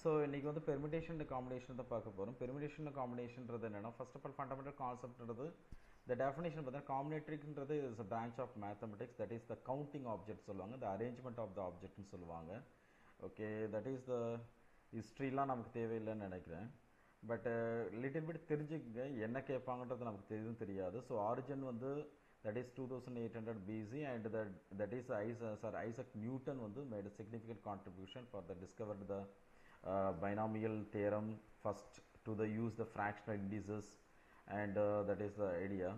So இன்றைக்கி வந்து permutation combination தான் பார்க்க போகிறோம். பெர்மிட்டேஷன் காம்பினேஷன்றது என்னென்னா, ஃபர்ஸ்ட் ஆஃப் ஆல் ஃபண்டமெண்டல் கான்செப்ட்ன்றது இந்த டெஃபினேஷன் பார்த்தீங்கன்னா காம்பினேட்ரிக்ன்றது is a branch of mathematics, that is the counting object சொல்லுவாங்க, த அரேஞ்ச்மெண்ட் ஆஃப் த ஆப்ஜெக்ட்னு சொல்லுவாங்க. ஓகே, தட் இஸ் த ஹிஸ்ட்ரிலாம் நமக்கு தேவையில்லைன்னு நினைக்கிறேன். பட் லிட்டில் பிட் தெரிஞ்சுக்கங்க, என்ன கேட்பாங்கன்றது நமக்கு தெரியும் தெரியாது. ஸோ ஆரிஜின் வந்து that is 2800 BC and that is Isaac Newton வந்து made a significant contribution for the discovered the binomial theorem first to the use the fractional indices and that is the idea.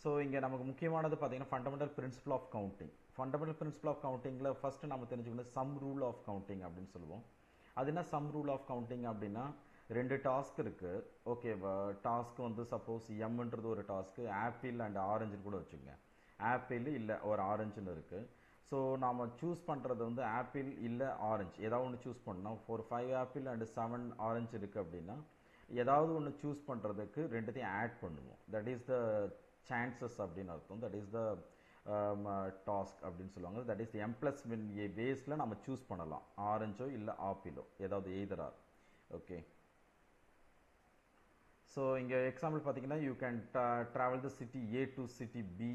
So இங்கே நமக்கு முக்கியமானது பார்த்தீங்கன்னா fundamental principle of counting. Fundamental principle of கவுண்டிங்கில் first நம்ம தெரிஞ்சுக்கணும் some rule of counting அப்படின்னு சொல்லுவோம். அது என்ன சம் ரூல் ஆஃப் கவுண்டிங் அப்படின்னா, ரெண்டு டாஸ்க் இருக்குது. ஓகே, டாஸ்க் வந்து சப்போஸ் எம்ன்றது ஒரு டாஸ்க்கு, ஆப்பிள் அண்ட் ஆரஞ்சுன்னு கூட வச்சுக்கோங்க. ஆப்பிள் இல்லை ஒரு ஆரஞ்சுன்னு இருக்குது. ஸோ நாம் சூஸ் பண்ணுறது வந்து ஆப்பிள் இல்லை ஆரஞ்சு, ஏதாவது ஒன்று சூஸ் பண்ணோம். ஒரு 5 ஆப்பிள் அண்ட் 7 ஆரஞ்சு இருக்குது அப்படின்னா, ஏதாவது ஒன்று சூஸ் பண்ணுறதுக்கு ரெண்டுத்தையும் ஆட் பண்ணுவோம். தட் இஸ் த சான்சஸ் அப்படின்னு அர்த்தம். தட் இஸ் த டாஸ்க் அப்படின்னு சொல்லுவாங்க. That is M plus A பேஸில் நம்ம சூஸ் பண்ணலாம், ஆரஞ்சோ இல்லை ஆப்பிளோ, ஏதாவது எய்தரா. ஓகே, ஸோ இங்கே எக்ஸாம்பிள் பார்த்தீங்கன்னா, you can travel the city A to city B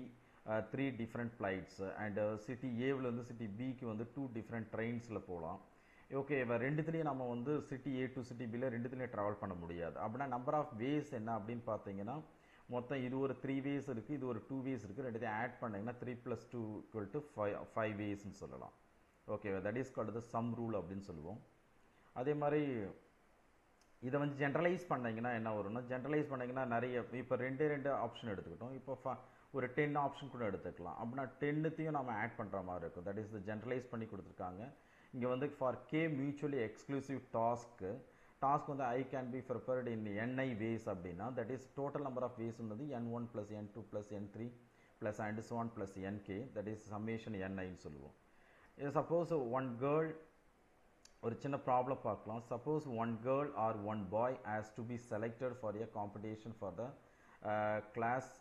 3 different flights and city ஏவில் வந்து சிட்டி பிக்கு வந்து 2 டிஃப்ரெண்ட் ட்ரெயின்ஸில் போகலாம். ஓகே, இப்போ ரெண்டுத்துலேயும் நம்ம வந்து சிட்டி ஏ டு சிட்டி பியில் ரெண்டுத்துலேயும் ட்ராவல் பண்ண முடியாது. அப்படின்னா நம்பர் ஆஃப் வேஸ் என்ன அப்படின்னு பார்த்தீங்கன்னா, மொத்தம் இது ஒரு 3 வேஸ் இருக்குது, இது ஒரு 2 வேஸ் இருக்குது. ரெண்டுத்தையும் ஆட் பண்ணிங்கன்னா 3 + 2 = 5 வேஸ்ன்னு சொல்லலாம். Okay, that is called the sum rule அப்படின்னு சொல்லுவோம். அதே மாதிரி இதை வந்து ஜென்ரலைஸ் பண்ணிங்கன்னா என்ன வரும்னா, ஜென்ரலைஸ் பண்ணிங்கன்னா நிறைய, இப்போ 2 ஆப்ஷன் எடுத்துக்கிட்டோம். இப்போ ஒரு 10 ஆப்ஷன் கூட எடுத்துக்கலாம். அப்படின்னா 10த்தையும் நம்ம ஆட் பண்ணுற மாதிரி இருக்கும். தட் இஸ் ஜென்ரலைஸ் பண்ணி கொடுத்துருக்காங்க. இங்கே வந்து for K mutually exclusive task வந்து I can be prepared in NI ways அப்படின்னா, that is total number of ways வந்து N1 + N2 + N3 + and so on + Nk, that is summation NIன்னு சொல்லுவோம். Suppose one girl, ஒரு சின்ன problem பார்க்கலாம். Suppose one girl or one boy has to be selected for a competition for the class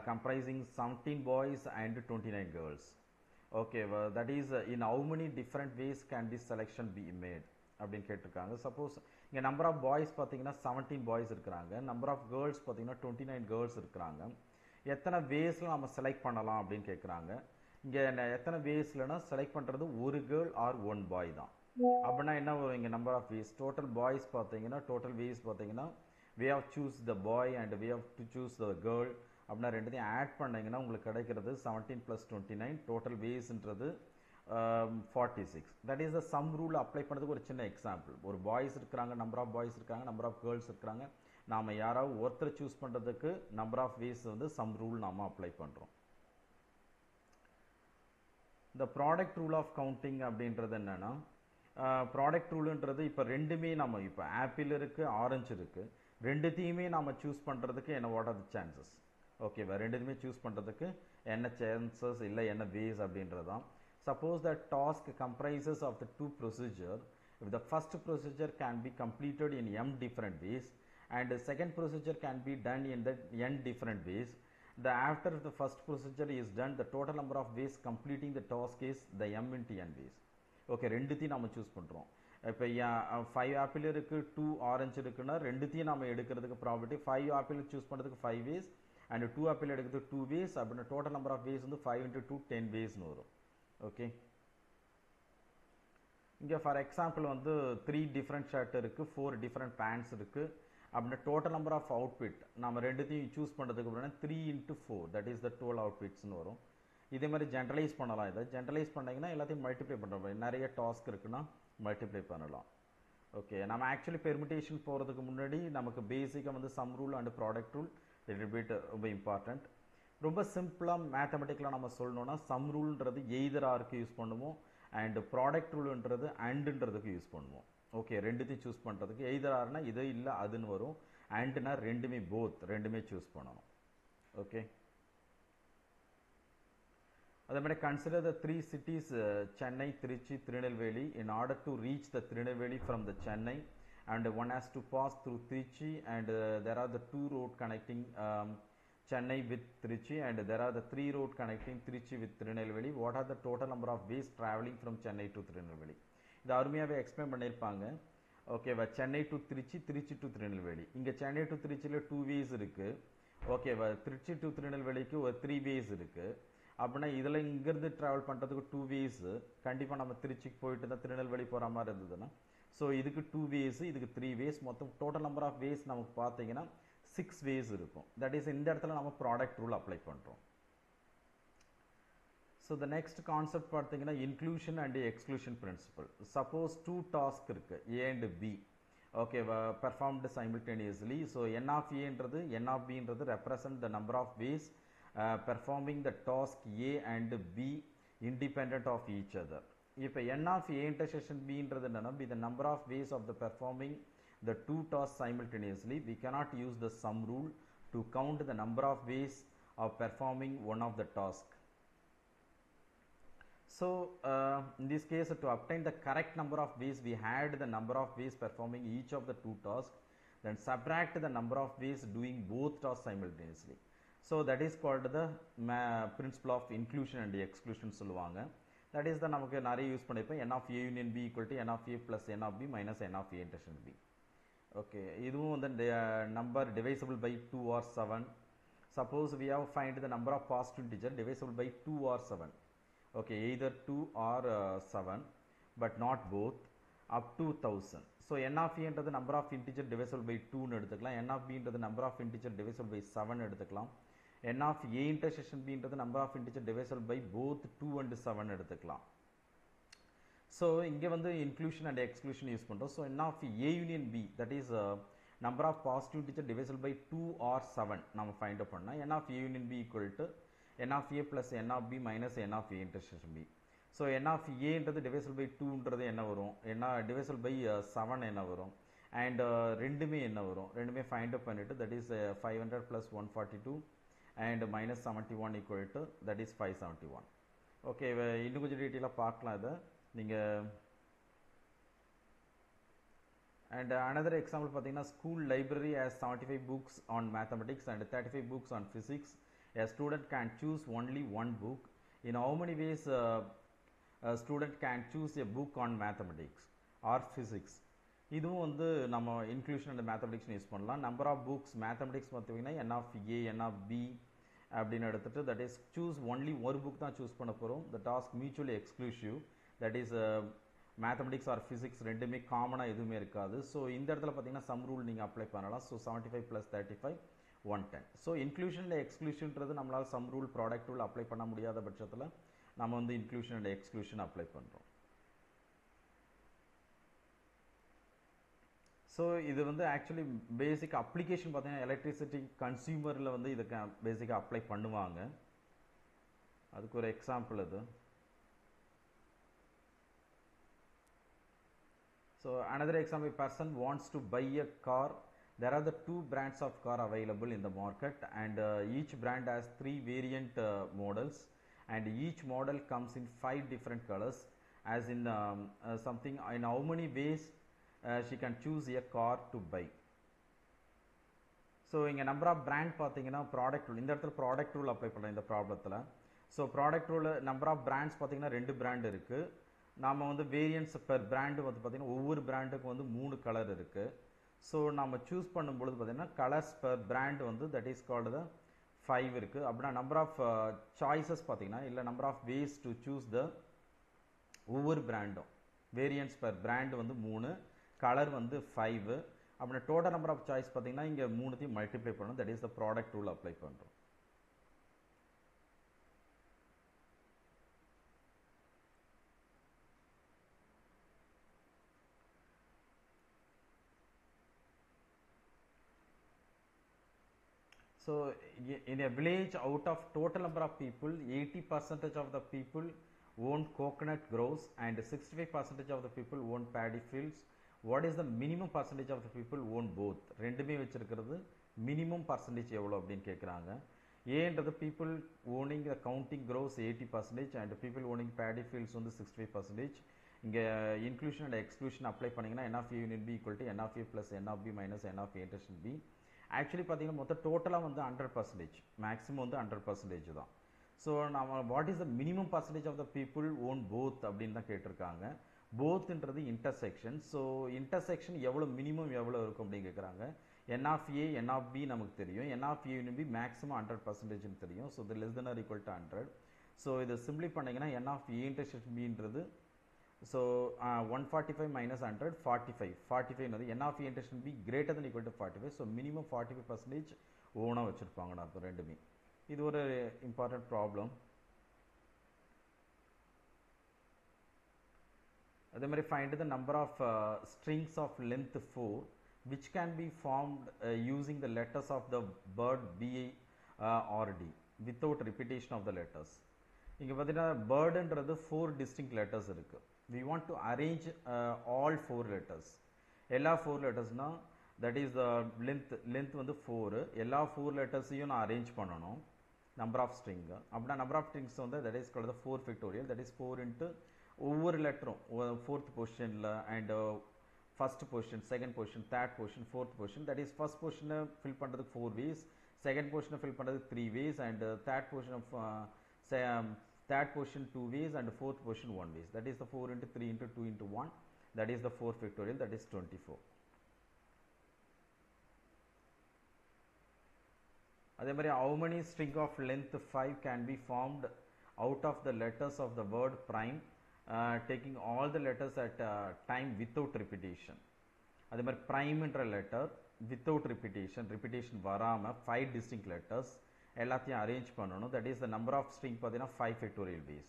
comprising 17 boys and 29 girls. Okay, that is in how many different ways can this selection be made அப்படின்னு கேட்டிருக்காங்க. Suppose இங்கே number of boys பார்த்தீங்கன்னா 17 boys இருக்கிறாங்க, number of girls பார்த்தீங்கன்னா 29 girls இருக்கிறாங்க. எத்தனை வேஸில் நம்ம select பண்ணலாம் அப்படின்னு கேட்குறாங்க. இங்கே எத்தனை வேஸ்லனா செலக்ட் பண்ணுறது ஒரு கேர்ள் ஆர் ஒன் பாய் தான். அப்படின்னா என்ன வரும், இங்கே number of ways, total boys பார்த்தீங்கன்னா டோட்டல் வேஸ் பார்த்தீங்கன்னா way of choose the boy and way of to choose the girl. அப்படின்னா ரெண்டுத்தையும் ஆட் பண்ணிங்கன்னா உங்களுக்கு கிடைக்கிறது 17 + 29, டோட்டல் வேஸ்ன்றது 46. That is the sum rule apply பண்ணுறதுக்கு ஒரு சின்ன எக்ஸாம்பிள். ஒரு பாய்ஸ் இருக்கிறாங்க, நம்பர் ஆஃப் பாய்ஸ் இருக்காங்க, நம்பர் ஆஃப் கேர்ள்ஸ் இருக்கிறாங்க. நாம் யாராவது ஒருத்தரை சூஸ் பண்ணுறதுக்கு நம்பர் ஆஃப் வேஸ் வந்து சம் ரூல் நாம் அப்ளை பண்ணுறோம். இந்த ப்ராடக்ட் ரூல் ஆஃப் கவுண்டிங் அப்படின்றது என்னென்னா, ப்ராடக்ட் ரூலுன்றது இப்போ ரெண்டுமே நம்ம இப்போ ஆப்பிள் இருக்குது, ஆரஞ்சு இருக்குது, ரெண்டுத்தையுமே நம்ம சூஸ் பண்ணுறதுக்கு என்ன வாட் ஆர் த சான்சஸ். ஓகேவா, ரெண்டுமே சூஸ் பண்ணுறதுக்கு என்ன சான்சஸ் இல்லை என்ன வேஸ் அப்படின்றது தான். Suppose the task comprises of the 2 procedure, if the first procedure can be completed in m different ways and the second procedure can be done in the n different ways, after the first procedure is done, the total number of ways completing the task is the m × n ways. Okay, ரெண்டுத்தையும் நம்ம choose பண்ணுறோம். இப்போ 5 apple இருக்குது, 2 orange இருக்குன்னா ரெண்டுத்தையும் நம்ம எடுக்கிறதுக்கு property 5 apple choose பண்ணுறதுக்கு 5 வேஸ் அண்ட் 2 ஆப்பிள் எடுக்கிறதுக்கு 2 வேஸ். அப்படின்னா டோட்டல் நம்பர் ஆஃப் வேஸ் வந்து 5 × 2 10 வேஸ்னு வரும். ஓகே, இங்கே ஃபார் எக்ஸாம்பிள் வந்து 3 டிஃப்ரெண்ட் ஷர்ட் இருக்குது, 4 டிஃப்ரெண்ட் பேண்ட்ஸ் இருக்குது. அப்படின்னா டோட்டல் நம்பர் ஆஃப் அவுட்ஃபிட் நம்ம ரெண்டுத்தையும் சூஸ் பண்ணுறதுக்கு அப்படின்னா 3 × 4, தட் இஸ் த 12 அவுட்ஃபிட்ஸ்னு வரும். இதே மாதிரி ஜென்ரலைஸ் பண்ணலாம். இதை ஜென்ரலைஸ் பண்ணிங்கன்னா எல்லாத்தையும் மல்டிப்ளை பண்ணுற நிறைய டாஸ்க் இருக்குன்னா மல்டிப்ளை பண்ணலாம். ஓகே, நம்ம ஆக்சுவலி பெர்மிட்டேஷன் போகிறதுக்கு முன்னாடி நமக்கு பேசிக்காக வந்து sum rule and product rule little bit ரொம்ப இம்பார்ட்டண்ட். ரொம்ப சிம்பிளாக மேத்தமெட்டிக்கலாக நம்ம சொல்லணும்னா சம் ரூல்ன்றது எய்தராருக்கு யூஸ் பண்ணுவோம் அண்ட் ப்ராடக்ட் ரூல்ன்றது அண்டுன்றதுக்கு யூஸ் பண்ணுவோம். ஓகே, ரெண்டுத்தையும் சூஸ் பண்ணுறதுக்கு எய்தராருனா இது இல்லை அதுன்னு வரும், அண்டுனா ரெண்டுமே போத் ரெண்டுமே சூஸ் பண்ணணும். ஓகே, அதே மாதிரி consider the 3 cities Chennai, Tiruchi, Tirunelveli. in order to reach the Tirunelveli from the Chennai and one has to pass through Tiruchi and there are the 2 road connecting Chennai with Tiruchi and there are the 3 road connecting Tiruchi with Tirunelveli. what are the total number of ways traveling from Chennai to Tirunelveli? இது அருமையாகவே explain பண்ணியிருப்பாங்க. ஓகேவா, Chennai to Tiruchi, Tiruchi to Tirunelveli. இங்கே Chennai to திருச்சியில் 2 ways இருக்குது. ஓகேவா, Trichy to திருநெல்வேலிக்கு ஒரு 3 ways இருக்குது. அப்படின்னா இதில் இங்கேருந்து ட்ராவல் பண்ணுறதுக்கு 2 ways. கண்டிப்பாக நம்ம திருச்சிக்கு போயிட்டு தான் திருநெல்வேலி போகிற மாதிரி இருந்ததுன்னா ஸோ இதுக்கு 2 ways, இதுக்கு 3 ways, மொத்தம் டோட்டல் நம்பர் ஆஃப் ways நமக்கு பார்த்தீங்கன்னா 6 ways இருக்கும். தட் இஸ் இந்த இடத்துல நம்ம ப்ராடக்ட் ரூல் அப்ளை பண்ணுறோம். ஸோ த நெக்ஸ்ட் கான்செப்ட் பார்த்தீங்கன்னா inclusion and exclusion principle. Suppose 2 task இருக்குது, ஏ அண்ட் பி. ஓகேவா, performed simultaneously. So N of ஏன்றது என் ஆஃப் பின்றது represent the number of ways performing the task A and B independent of each other. இப்போ N of A intersection பின்றது என்னன்னா B the number of ways of the performing the 2 tasks simultaneously. We cannot use the sum rule to count the number of ways of performing one of the task. So in this case, to obtain the correct number of ways, we had the number of ways performing each of the 2 tasks, then subtract the number of ways doing both tasks simultaneously. So that is called the principle of inclusion and exclusion சொல்லுவாங்க. That is the நமக்கு நிறைய use பண்ணிருப்போம். n of a union b equal to n of a plus n of b minus n of a intersection b. Okay, இதுவும் வந்து number divisible by 2 or 7. Suppose we have find the number of positive integer divisible by 2 or 7. Okay, either 2 or 7, but not both, up to 1000. So n of a என்றது number of integer divisible by 2 னு எடுத்துக்கலாம். n of b என்றது number of integer divisible by 7 எடுத்துக்கலாம். n of a intersection b என்றது number of integer divisible by both 2 and 7 எடுத்துக்கலாம். So இங்கே வந்து inclusion and exclusion use பண்ணுறோம். So n of a union b, that is number of positive integer divisible by 2 or 7 நம்ம find out பண்ணா n of a union b equal to n of a plus n of b minus n of a intersection b. So n of a என்றது divisible by 2 ன்றது என்ன வரும், என்ன divisible by 7 என்ன வரும், and ரெண்டுமே என்ன வரும், ரெண்டுமே find out பண்ணிட்டு that is 500 plus 142 and minus 71 equal to that is 571. Okay, இன்னும் கொஞ்சம் டீட்டெயிலாக பார்க்கலாம் இதை நீங்கள். And another example பார்த்தீங்கன்னா school library has 75 books on mathematics and 35 books on physics. A student can choose only one book. In how many ways a student can choose a book on mathematics or physics? இதுவும் வந்து நம்ம inclusion and mathematics use பண்ணலாம். number of books mathematics பார்த்தீங்கன்னா n of a n of b அப்படின்னு எடுத்துட்டு that is choose only ஒரு book தான் choose பண்ண போகிறோம். The task mutually exclusive, that is mathematics or physics ரெண்டுமே காமனாக எதுவுமே இருக்காது. ஸோ இந்த இடத்துல பார்த்தீங்கன்னா சம் ரூல் நீங்கள் அப்ளை பண்ணலாம். ஸோ 75 + 35 110. ஸோ இன்க்ளூஷன் அண்ட் எக்ஸ்க்ளூஷன்றது நம்மளால் sum rule product rule apply பண்ண முடியாத பட்சத்தில் நம்ம வந்து இன்க்ளூஷன் அண்ட் எக்ஸ்க்ளூஷன் அப்ளை பண்ணுறோம். ஸோ இது வந்து ஆக்சுவலி பேசிக் அப்ளிகேஷன் பார்த்தீங்கன்னா எலக்ட்ரிசிட்டி கன்சியூமரில் வந்து இதுக்கு பேசிக்காக அப்ளை பண்ணுவாங்க. அதுக்கு ஒரு எக்ஸாம்பிள் இது. So another example, a person wants to buy a car. There are the 2 brands of car available in the market, and each brand has 3 variant models, and each model comes in 5 different colors. As in something, in how many ways she can choose a car to buy. So இங்கே number of brand பார்த்தீங்கன்னா product rule, இந்த இடத்துல product rule apply பண்ணலாம் இந்த ப்ராப்ளத்தில். So product rule number of brands பார்த்தீங்கன்னா 2 brand இருக்குது. நாம் வந்து வேரியன்ஸ் பெர் பிராண்டு வந்து பார்த்திங்கன்னா ஒவ்வொரு பிராண்டுக்கும் வந்து 3 கலர் இருக்குது. ஸோ நம்ம சூஸ் பண்ணும்பொழுது பார்த்திங்கன்னா கலர்ஸ் பெர் பிராண்ட் வந்து தட் இஸ் கால்டு த 5 இருக்குது. அப்படின்னா நம்பர் ஆஃப் சாய்ஸஸ் பார்த்திங்கன்னா இல்லை number of ways to choose the ஒவ்வொரு பிராண்டும் வேரியன்ஸ் பெர் பிராண்டு வந்து 3, கலர் வந்து 5. அப்படின்னா டோட்டல் நம்பர் ஆஃப் சாய்ஸ் பார்த்திங்கன்னா இங்கே 3த்தையும் மல்டிப்ளை பண்ணணும். That is the product rule apply பண்ணுறோம். So in a village, out of total number of people, 80% of the people own coconut groves and 65% of the people own paddy fields. What is the minimum percentage of the people own both? ரெண்டுமே வச்சிருக்கிறது minimum percentage எவ்வளோ அப்படின்னு கேட்குறாங்க. ஏன்றது people owning the counting groves 80% and people owning paddy fields வந்து 65%. இங்கே inclusion and exclusion apply பண்ணிங்கன்னா n of a union b equal to n of a plus n of b minus n of a intersection b. Actually பார்த்தீங்கன்னா மொத்தம் டோட்டலாக வந்து 100%, maximum வந்து 100% தான். So நம்ம what is the minimum percentage of the people own both அப்படின்னு தான் கேட்டிருக்காங்க. போத்ன்றது இன்டர்செக்ஷன். ஸோ இன்டர்செக்ஷன் எவ்வளோ மினிமம் எவ்வளோ இருக்கும் அப்படின்னு கேட்குறாங்க. n of a n of b நமக்கு தெரியும். n of a b maximum 100% தெரியும். ஸோ இது less than or equal to 100. So இதை சிம்பிளி பண்ணிங்கன்னா n of a இன்டர்செக்ஷன் bன்றது so 145 minus 100 45 n of a intersection b greater than equal to 45. So minimum 45% ஓனாக வச்சுருப்பாங்கண்ணா இப்போ ரெண்டுமே. இது ஒரு இம்பார்ட்டன்ட் ப்ராப்ளம். அதே மாதிரி find the number of strings of length 4 which can be formed using the letters of the word b or d without repetition of the letters. இங்கே பார்த்தீங்கன்னா பேர்டுன்றது 4 distinct letters இருக்கு. We want to arrange all 4 letters. எல்லா 4 lettersனா that is the length வந்து 4. எல்லா 4 lettersையும் நான் arrange பண்ணணும் number of string. அப்படின்னா number of strings வந்து that is called the 4 factorial. That is 4 into ஒவ்வொரு லெட்டரும் 4th பொசிஷனில் and first position, second position, third position, fourth position. That is first பொசிஷனை fill பண்ணுறதுக்கு 4 ways, செகண்ட் பொசிஷனை fill பண்ணுறதுக்கு 3 ways, and third position 2 ways, and fourth position 1 ways. That is the 4 into 3 into 2 into 1. That is the 4 factorial. That is 24. அதே மாதிரி how many string of length 5 can be formed out of the letters of the word prime taking all the letters at time without repetition. அதே மாதிரி primeன்ற letter without repetition வராமல் 5 distinct letters எல்லாத்தையும் arrange பண்ணணும். That is the number of string பார்த்தீங்கன்னா 5 factorial ways.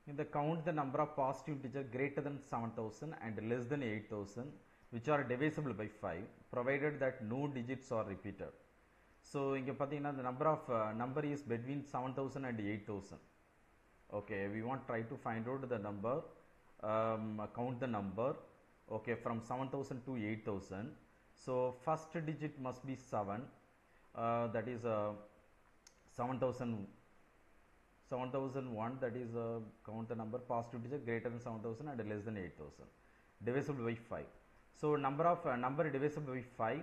In the count the number of positive integer greater than 7000 and less than 8000 which are divisible by 5 provided that no digits are repeated. So இங்க பார்த்தீங்கன்னா the number is between 7000 and 8000. Okay, we want try to find out the number, count the number, okay, from 7000 to 8000. So first digit must be 7, that is 7001, that is count the number positive digit greater than 7000 and less than 8000 divisible by 5. So number divisible by 5,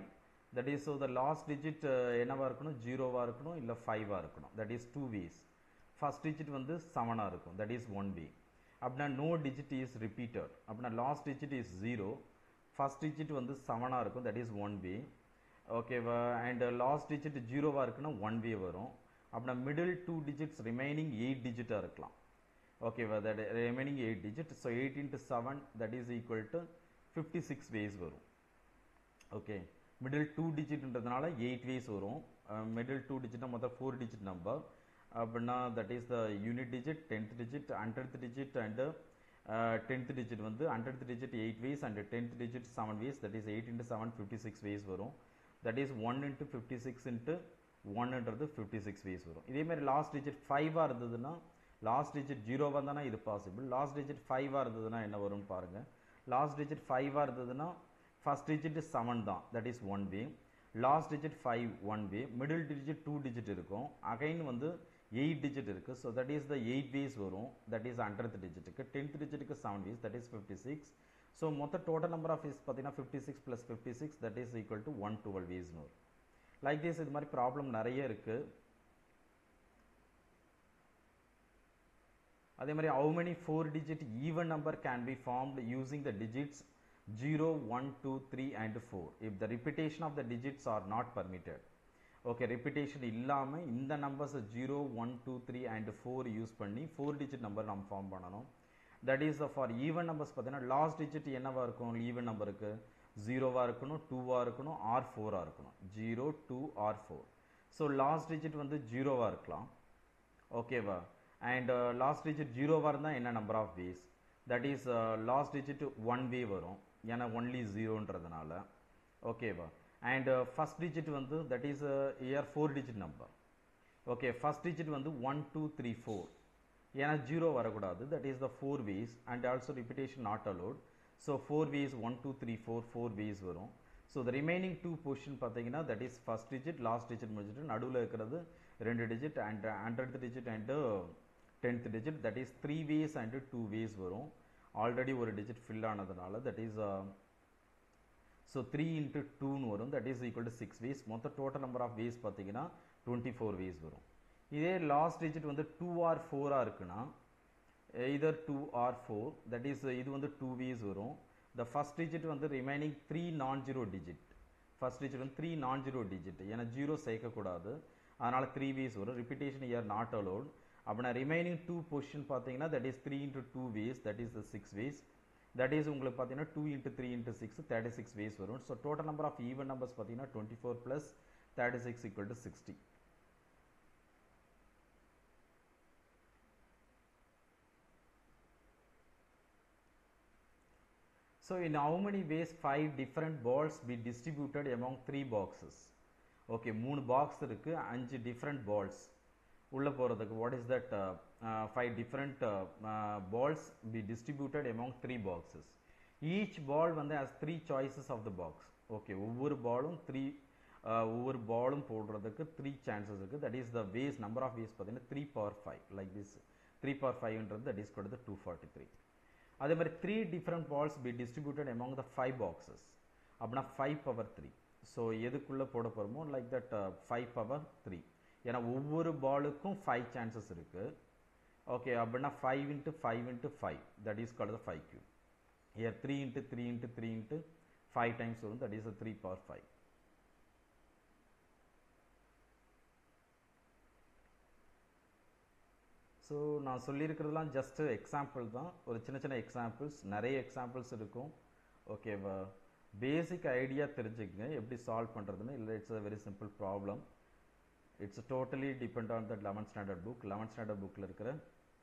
that is so the last digit என்னவா இருக்கணும், 0வா இருக்கணும் இல்ல 5வா இருக்கணும். that is 2 ways. first digit வந்து 7ஆ இருக்கும், that is 1 way. அப்படின்னா no digit is repeated. அப்படின்னா last digit is 0, first digit வந்து 7ஆ இருக்கும், that is 1 way. okay, and last digit 0வா இருக்குன்னா 1 way வரும். அப்படின்னா middle 2 digits remaining 8 digitஆ இருக்கலாம். okay, that remaining 8 digit, so 8 into 7 that is equal to 56 ways வரும். okay, middle 2 digitன்றதுனால 8 ways வரும். middle 2 digitனா மொத்தம் 4 digit number. அப்படின்னா that is the unit digit, 10th digit, 100th digit and 10th digit வந்து 100th digit 8 ways and 10th digit 7 ways. that is 8 into 7 56 ways வரும். that is 1 into 56 into 1ன்றது 56 ways வரும். இதே மாதிரி last digit 5ஆ இருந்ததுன்னா, last digit 0வா இருந்தா இது possible. Last digit 5ஆ இருந்ததுன்னா என்ன வரும்னு பாருங்க. லாஸ்ட் டிஜிட் 5ஆ இருந்ததுன்னா ஃபர்ஸ்ட் டிஜிட் 7 தான், that is 1 way. Last digit 5 1 way. Middle digit 2 digit இருக்கும், அகைன் வந்து 8 டிஜிட் இருக்கு, so that is the 8 ways வரும். that is 100th டிஜிட்டுக்கு. 10th டிஜிட்டுக்கு 7 ways, that is 56. so மொத்த டோட்டல் நம்பர் ஆஃப் ways பார்த்தீங்கன்னா 56 plus 56 that is equal to 112 ways வரும். Like this இது மாதிரி problem நிறைய இருக்கு. அதே மாதிரி how many 4 digit even number can be formed using the digits 0 1 2 3 and 4 if the repetition of the digits are not permitted. okay, repetition இல்லாம இந்த numbers 0 1 2 3 and 4 use பண்ணி 4 digit நம்பர் நம்ம ஃபார்ம் பண்ணணும். that is for even numbers பார்த்தீங்கன்னா last digit என்னவா இருக்கும், even நம்பருக்கு 0வா இருக்கணும், 2வா இருக்கணும், or 4ஆ இருக்கணும். 0 2 or 4. ஸோ லாஸ்ட் டிஜிட் வந்து 0வா இருக்கலாம். ஓகேவா, அண்ட் லாஸ்ட் டிஜிட் 0வா இருந்தால் என்ன number of ways, that is last digit 1 way வரும், ஏன்னா ஒன்லி 0ன்றதுனால. ஓகேவா, அண்ட் ஃபர்ஸ்ட் டிஜிட் வந்து that is year 4 digit number. Okay, first digit வந்து 1 2 3 4, ஏன்னா 0 வரக்கூடாது, that is the 4 ways and also repetition not allowed. So 4 ways 1 2 3 4 4 ways வரும். So the remaining 2 position பார்த்தீங்கன்னா that is first digit last digit முடிச்சுட்டு நடுவில் இருக்கிறது 2 digit and 100th digit and 10th digit, that is 3 ways and 2 ways வரும். Already ஒரு digit fill ஆனதுனால, that is so 3 into 2 வரும், that is equal to 6 ways. மொத்த total number of ways பார்த்தீங்கன்னா 24 ways வரும். இதே last digit வந்து 2 or 4 இருக்குன்னா either 2 or 4, that is இது வந்து 2 ways வரும். The first digit வந்து remaining 3 non-zero digit, first digit வந்து 3 non-zero digit, ஏன்னா 0 சேர்க்கக்கூடாது, அதனால் 3 ways வரும். repetition here not allowed. அப்படின்னா remaining 2 position பார்த்தீங்கன்னா that is 3 into 2 ways, that is the 6 ways, that is உங்களுக்கு பார்த்தீங்கன்னா 2 into 3 into 6, 36 ways வரும். so total number of even numbers பார்த்தீங்கன்னா 24 plus 36 equal to 60. So in how many ways 5 different balls be distributed among 3 boxes? Okay, 3 box இருக்கு, 5 different balls உள்ள போறதுக்கு, what is that 5 different balls be distributed among 3 boxes. Each ball வந்து has 3 choices of the box. Okay, ஒவ்வொரு பாலும் 3 ஒவ்வொரு பாலும் போடுறதுக்கு 3 chances இருக்கு. that is the ways, number of ways பார்த்தீங்கன்னா 3 power 5 like this. 3 power 5ன்றது that is called the 243. அதே மாதிரி 3 different balls be distributed among the 5 boxes. அப்படின்னா 5 power 3. ஸோ எதுக்குள்ள போட போகிறோமோ லைக் தட் 5 power 3, ஏன்னா ஒவ்வொரு பாலுக்கும் 5 சான்சஸ் இருக்கு. ஓகே, அப்படின்னா 5 into 5 into 5, that is called the 5 cube. here 3 into 3 into 3 into 5 times வரும், that is the 3 power 5. So நான் சொல்லியிருக்கிறதுலாம் ஜஸ்ட் எக்ஸாம்பிள் தான், ஒரு சின்ன சின்ன எக்ஸாம்பிள்ஸ், நிறைய எக்ஸாம்பிள்ஸ் இருக்கும். ஓகேவா, பேசிக் ஐடியா தெரிஞ்சுக்கங்க எப்படி சால்வ் பண்ணுறதுன்னு. இல்லை, it's a very simple problem. It's totally depend on the 11th standard book. 11th standard புக்கில் இருக்கிற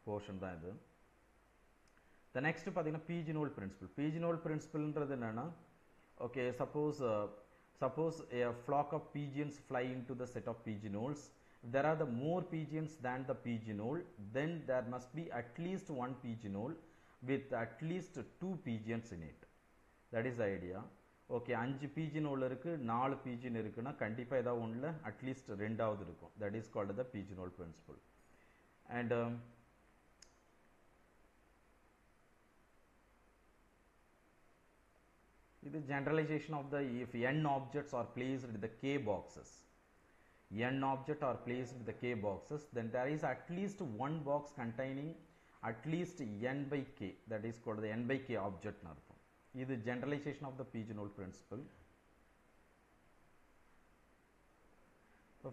போர்ஷன் தான் இது. த நெக்ஸ்ட் பார்த்தீங்கன்னா பீஜினோல் பிரின்சிபல். பீஜினோல் பிரின்சிபல்ன்றது என்னென்னா, okay, suppose a flock of pigeons fly into the set of pigeonholes. If there are the more pigeons than the pigeonhole, then there must be at least one pigeonhole with at least 2 pigeons in it. That is the idea. Okay, 5 pigeonhole இருக்கு, 4 pigeon இருக்குன்னா கண்டிப்பாக ஏதாவது ஒன்றில் at least 2வது இருக்கும். that is called the pigeonhole principle. and இது generalization of the if n objects are placed in the k boxes. n objects are placed in the k boxes, then there is at least one box containing at least n by k, that is called the n by k object னு இருக்கும். இது generalization of the pigeonhole principle.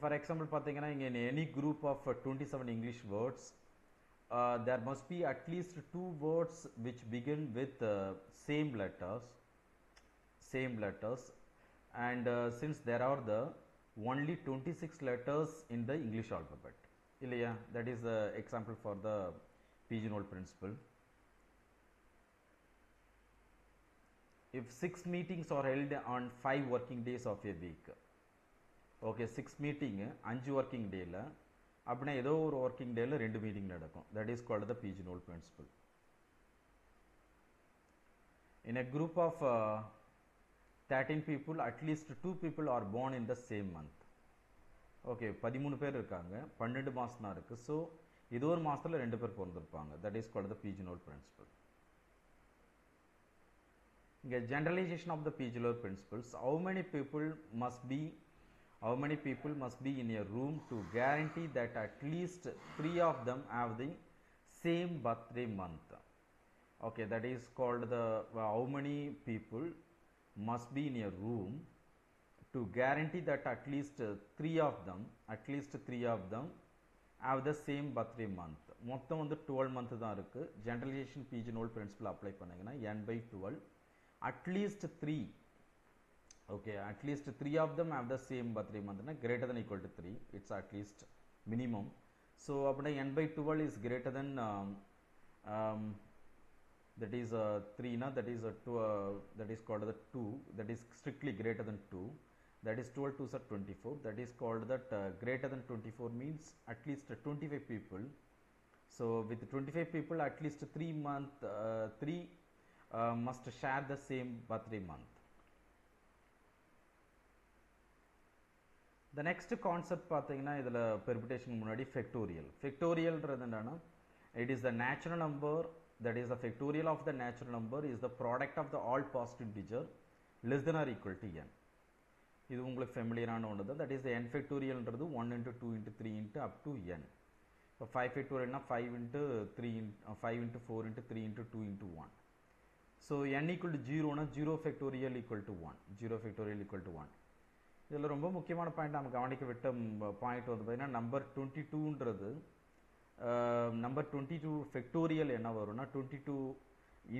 for example பார்த்தீங்கன்னா இங்க in any group of 27 English words, there must be at least 2 words which begin with same letters, and since there are the only 26 letters in the English alphabet, இல்லையா, that is the example for the pigeonhole principle. If 6 meetings are held on 5 working days of a week, okay, 6 meeting 5 working dayல, அப்படின்னா ஏதோ ஒரு working dayல 2 meeting நடக்கும், that is called the pigeonhole principle. In a group of 13 people, at least 2 people are born in the same month. Okay, 13 பேர் இருக்காங்க, 12 மாதம் தான் இருக்குது. So இது ஒரு மாதத்தில் 2 பேர் பிறந்திருப்பாங்க, that is called the pigeonhole principle. இங்கே generalization of the pigeonhole principles, how many people must be in a room to guarantee that at least 3 of them have the same birthday month. Okay, that is called the how many people must be in a room to guarantee that at least 3 of them have the same birthday month. மொத்தம் வந்து 12 month தான் இருக்கு. generalization pigeonhole principle apply பண்ணீங்கன்னா n by 12, at least 3, okay, at least 3 of them have the same birthday month, greater than equal to 3, it's at least minimum. So அப்படின்னா n by 12 is greater than that is 3 na, that is 2, that is called the 2, that is strictly greater than 2, that is 12 2s are 24, that is called that greater than 24 means at least 25 people. So with 25 people, at least 3 must share the same birthday month. The next concept பார்த்தீங்கன்னா இதில் permutation முன்னாடி ஃபேக்டோரியல்ன்றது என்னன்னா, It is the natural number, that is the factorial of the natural number is the product of the all positive integer less than or equal to n. இது உங்களுக்கு ஃபெமிலியரான ஒன்று தான். That is the n ஃபேக்டோரியல்ன்றது 1 into 2 into 3 into up to n. இப்போ 5 ஃபேக்டோரியல்னா 5 into 3 5 into 4 into 3 into 2 into 1. So n equal to 0னா 0 factorial equal to 1. 0 factorial equal to 1. இதில் ரொம்ப முக்கியமான point நம்ம கவனிக்க விட்ட பாயிண்ட் வந்து பார்த்தீங்கன்னா நம்பர் 22ன்றது நம்பர் 22 ஃபேக்டோரியல் என்ன வரும்னா 22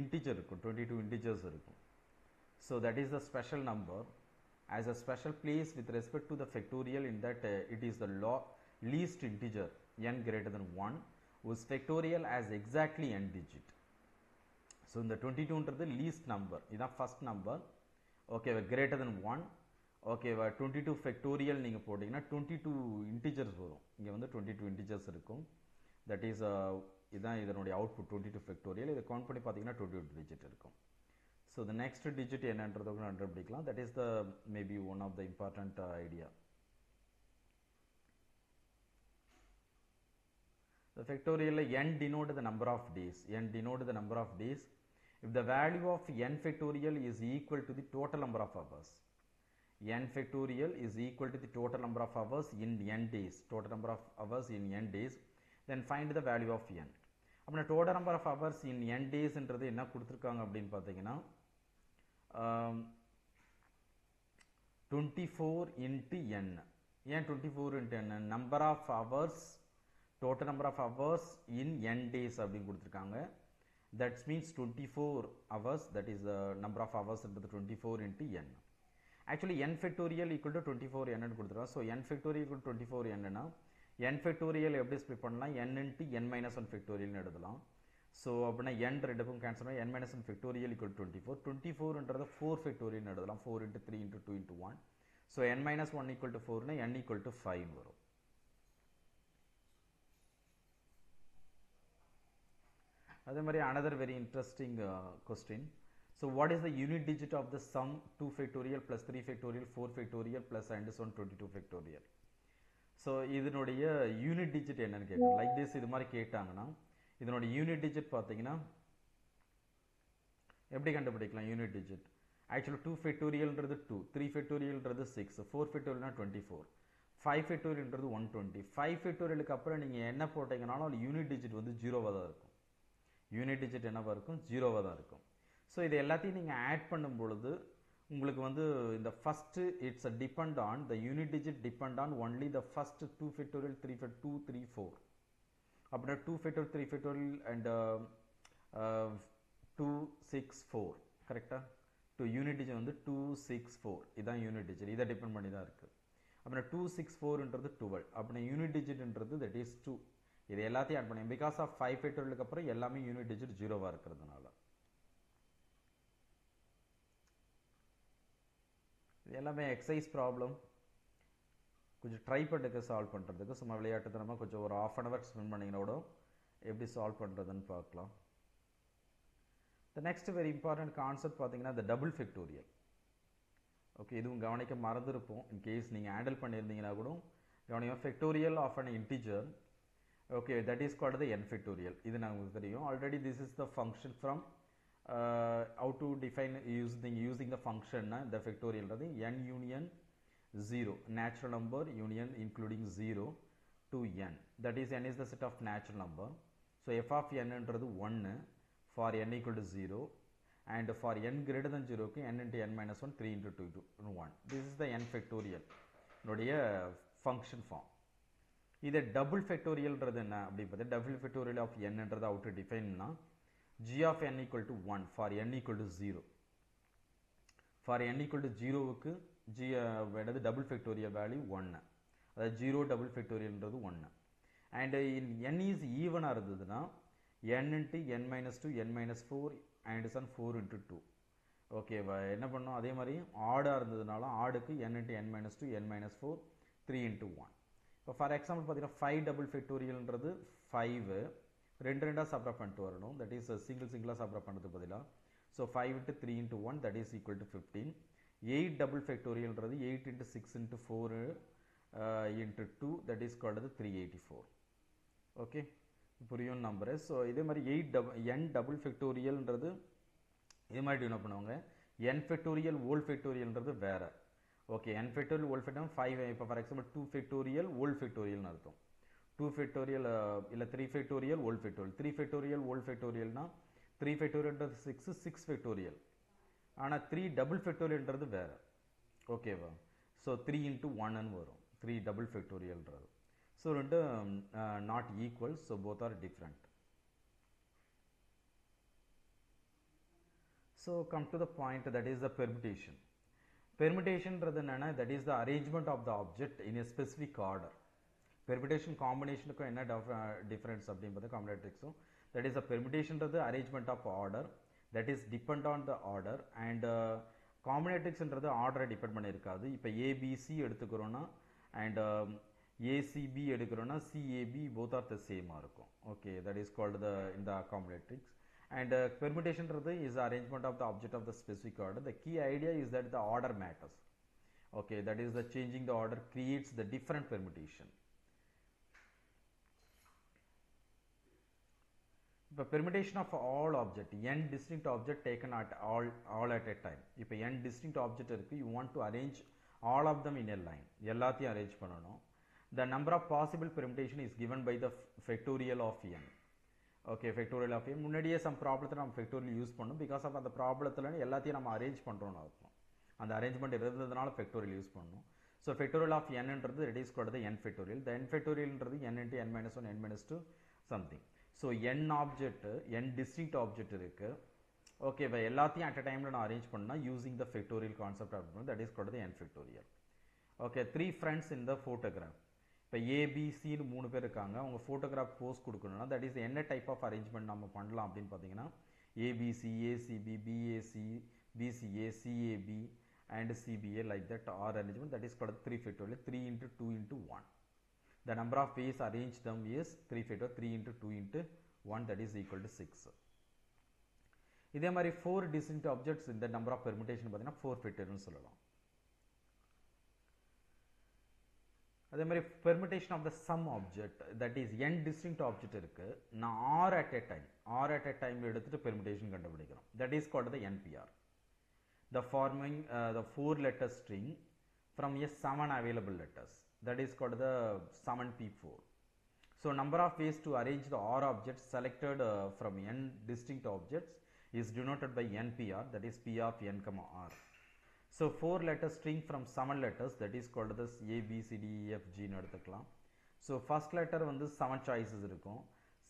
இன்டிஜர் இருக்கும், 22 இன்டிஜர்ஸ் இருக்கும். So that is the special number as a special place with respect to the factorial in that it is the least integer n greater than 1 whose factorial has exactly n digit. So in the 22 ன்றது least number, இதான் first number. Okay, greater than 1. Okay, 22 factorial நீங்க போட்டீங்கன்னா 22 integers வரும். இங்க வந்து 22 integers இருக்கும். That is இதான் இதனுடைய output 22 factorial. இதை கவுண்ட் பண்ணி பார்த்தீங்கன்னா 22 digit இருக்கும். So the next digit என்னன்றதை கண்டுபிடிக்கலாம். That is the maybe one of the important idea. The factorial n denote the number of days. N denote the number of days. If the value of n factorial is equal to the total number of hours. N factorial is equal to the total number of hours in n days. Total number of hours in n days. Then find the value of n. அப்போ total number of hours in n days என்றது என்ன கொடுத்துருக்காங்க அப்படின்னு பார்த்தீங்கன்னா 24 into n. ஏன் 24 into n? Number of hours, total number of hours in n days அப்படின்னு கொடுத்துருக்காங்க. That means 24 hours, that is the number of hours into the 24 into n. Actually n factorial equal to 24 n கொடுத்துருக்காங்க. So n factorial equal to 24 n னா n factorial எப்படி split பண்ணலாம்? n into n minus 1 factorial எழுதலாம். So அப்படின்னா n ரெண்டுக்கும் cancel பண்ணி n minus 1 factorial equal to 24. 24ன்றதை 4 factorial எழுதலாம். 4 into 3 into 2 into 1. So n minus 1 equal to 4னா n equal to 5 வரும். அதே மாதிரி another very interesting question. So what is the unit digit of the sum 2 factorial plus 3 factorial 4 factorial plus and so on 22 factorial? So இதனுடைய unit digit என்னன்னு கேட்கணும். Like this இது மாதிரி கேட்டாங்கன்னா இதனோட யூனிட் டிஜிட் பார்த்தீங்கன்னா எப்படி கண்டுபிடிக்கலாம் யூனிட் டிஜிட்? ஆக்சுவலாக 2 ஃபேக்டோரியல்ன்றது 2, 3 ஃபேக்டோரியல்ன்றது 6, 4 ஃபேக்டோரியல்னா 24, 5 ஃபேக்டோரியல்ன்றது 120. 5 ஃபேக்டோரியலுக்கு அப்புறம் நீங்கள் என்ன போட்டீங்கனாலும் அது யூனிட் டிஜிட் வந்து 0வாக தான் இருக்கும். யூனிட் டிஜிட் என்னவாக இருக்கும்? 0வாக தான் இருக்கும். ஸோ இது எல்லாத்தையும் நீங்கள் ஆட் பண்ணும் பொழுது உங்களுக்கு வந்து இந்த first it's a depend on the unit digit depend on only the first 2 factorial 3 2 3 4. அப்படின்னா 2 ஃபேக்டோரியல் 3 ஃபேக்டோரியல் அண்ட் 2 6 4 கரெக்டாக? யூனிட் டிஜிட் வந்து 2 6 4 இதான் யூனிட் டிஜிட். இதை டிபெண்ட் பண்ணி தான் இருக்குது. அப்படின்னா 2 6 4ன்றது 12. அப்படின்னா யூனிட் டிஜிட்ன்றது தட் இஸ் 2. இது எல்லாத்தையும் ஆட் பண்ணி பிகாஸ் ஆஃப் 5 ஃபேக்டோரியலுக்கு அப்புறம் எல்லாமே யூனிட் டிஜிட் 0வாக இருக்கிறதுனால. இது எல்லாமே எக்ஸசைஸ் ப்ராப்ளம். கொஞ்சம் ட்ரை பண்ணுங்க சால்வ் பண்ணுறதுக்கு. சும்மா விளையாட்டுத்தனமாக கொஞ்சம் ஒரு ½ hour ஸ்பெண்ட் பண்ணிங்கன்னா கூட எப்படி சால்வ் பண்ணுறதுன்னு பார்க்கலாம். The next very important concept பார்த்தீங்கன்னா த டபுள் ஃபேக்டோரியல். ஓகே, இதுவும் கவனிக்க மறந்துருப்போம். இன்கேஸ் நீங்கள் ஹேண்டில் பண்ணியிருந்தீங்கன்னா கூட கவனிக்கும். Factorial of an integer. Okay, that is called the n factorial. இது நமக்கு தெரியும் already. This is the function from how to define using the function the factorial n union 0, natural number union including 0 to n. That is n is the set of natural number. So f of n என்றது 1 for n equal to 0 and for n greater than 0 க்கு n into n minus 1 3 into 2 to 1. This is the n factorial உடைய function form. இது double factorial ன்றது என்ன அப்படி பார்த்தா double factorial of n என்றது how to define னா g of n equal to 1 for n equal to 0. For n equal to 0 க்கு g என்னது double factorial value 1. அதாவது 0 double factorial ன்றது 1. And in n is even இருந்ததுன்னா n into n minus 2 n minus 4 and some 4 into 2. Okay, என்ன பண்ணோம் அதே மாதிரி ஆடாக இருந்ததுனால ஆடுக்கு n into n minus 2 n minus 4 3 into 1. இப்போ ஃபார் எக்ஸாம்பிள் பார்த்தீங்கன்னா 5 டபுள் ஃபேக்டோரியல்ன்றது 5 ரெண்டாக சப்ரா பண்ணிட்டு வரணும். தட் இஸ் சிங்கிளாக சப்ரா பண்ணுறது பதிலாக. So 5 into 3 into 1 that is equal to 15. 8 double ஃபேக்டோரியல்ன்றது 8 into 6 into 4 into 2 that is called as 384. Okay, புரியும் நம்புறேன். ஸோ இதே மாதிரி n டபுள் ஃபேக்டோரியல்ன்றது இது மாதிரி என்ன பண்ணுவாங்க, n ஃபேக்டோரியல் ஓல் ஃபேக்டோரியல்ன்றது வேற. ஓகே, n ஃபேக்டோரியல் ஓல் ஃபேக்டோரியல் 5, இப்போ ஃபார் எக்ஸாம்பிள் 2 ஃபேக்டோரியல் ஓல் ஃபேக்டோரியல்னு அர்த்தம். 2 ஃபேக்டோரியல் இல்லை 3 ஃபேக்டோரியல் ஓல் ஃபேக்டோரியல். 3 ஃபேக்டோரியல் ஓல் ஃபேக்டோரியல்னா 3 ஃபேக்டோரியல்ன்றது 6, 6 ஃபேக்டோரியல். ஆனால் 3 டபுள் ஃபேக்டோரியல்ன்றது வேற. ஓகேவா? ஸோ 3 into 1ன்னு வரும் 3 டபுள் ஃபேக்டோரியல்ன்றது. ஸோ ரெண்டு not equal, so both are different. So come to the point, that is the permutation. பெர்முடேஷன்ன்றது என்னன்னா, that is the arrangement of the object in a specific order. Permutation காம்பினேஷனுக்கும் என்ன difference அப்படின்றது காம்பினேட்ரிக்ஸும், தட் இஸ் த பெர்முடேஷன்றது arrangement of order, that is depend on the order. And காம்பினேட்ரிக்ஸ்ன்றது ஆர்டரை depend பண்ணியிருக்காது. இப்போ ஏபிசி எடுத்துக்கிறோன்னா அண்ட் ஏசிபி எடுக்கிறோன்னா சிஏபி போத் ஆர் த சேமாக இருக்கும். ஓகே, தட் இஸ் கால்டு இந்த காம்பினேட்ரிக்ஸ். And permutation is the arrangement of the object of the specific order. The key idea is that the order matters. Okay, that is the changing the order creates the different permutation. The permutation of all object, n distinct object taken at all at a time. If n distinct object irukku, you want to arrange all of them in a line. எல்லாத்தையும் arrange பண்ணனும். The number of possible permutation is given by the factorial of n. Okay, factorial of n முன்னாடியே sum ப்ராப்ளத்தில் நம்ம factorial use பண்ணோம். Because of அந்த ப்ராப்ளத்தில் எல்லாத்தையும் நம்ம அரேஞ்ச் பண்ணுறோம்னு அர்த்தம். அந்த அரேஞ்ச்மெண்ட் இருந்ததுனால ஃபேக்டோரியல் யூஸ் பண்ணணும். ஸோ ஃபேக்டோரியல் ஆஃப் nன்றது it is called the n factorial. The n ஃபேக்டோரியல்ன்றது n into n minus 1 n minus 2 something. So n object, n distinct object இருக்குது. ஓகே, இப்போ எல்லாத்தையும் அட் அ டைமில் நான் அரேஞ்ச் பண்ணால் யூஸிங் த ஃபேக்டோரியல் கான்செப்ட் அப்படின்னு, that is called the n factorial. Okay, 3 friends in the photograph. இப்போ ஏபிசின்னு 3 பேர் இருக்காங்க, அவங்க ஃபோட்டோகிராஃப் போஸ் கொடுக்கணும்னா தட் இஸ் என்ன டைப் ஆஃப் அரேஞ்ச்மெண்ட் நம்ம பண்ணலாம் அப்படின்னு பார்த்தீங்கன்னா, ABC, ACB, BAC, BCA, CAB and CBA like that are arrangement, that is called 3 factorial. 3 into 2 into 1. The number of ways arranged them is 3 factorial. 3 into 2 into 1, that is equal to 6. இதே மாதிரி 4 distinct objects இந்த number of permutation பார்த்தீங்கன்னா 4 factorial சொல்லலாம். அதே மாதிரி permutation of the sum object, that is n distinct object இருக்கு, நான் r at a time எடுத்துட்டு permutation கண்டுபிடிக்கிறோம். That is called the NPR. The forming the 4 letter string from a 7 available letters, that is called the sum P4. So number of ways to arrange the r objects selected from n distinct objects is denoted by NPR, that is P of n comma r. So 4 letter string from 7 letters, that is called this A, B, C, D, E, F, G ன்னு எடுத்துக்கலாம். So first letter வந்து 7 choices இருக்கும்.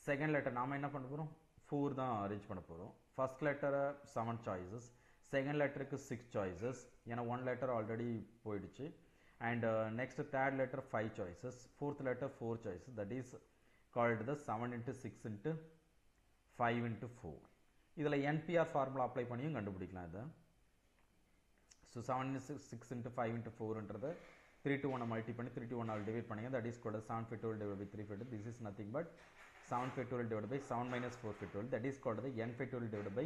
Second letter நாம என்ன பண்ண போகிறோம், 4 தான் arrange பண்ண போகிறோம். First letter 7 choices, second letterக்கு 6 choices, ஏன்னா 1 letter ஆல்ரெடி போயிடுச்சு. And next third letter 5 choices, fourth letter 4 choices, that is called the 7 into 6 into 5 into 4. இதில் NPR ஃபார்முலா அப்ளை பண்ணியும் கண்டுபிடிக்கலாம் இதை. So 7 into 6 into 5 into 4ன்றது 3 to 1 multi பண்ணி 3 to 1 all divide பண்ணிங்க, that is called 7 factorial divided by 3 factorial. This is nothing but 7 factorial divided by 7 minus 4 factorial, that is called the n factorial divided by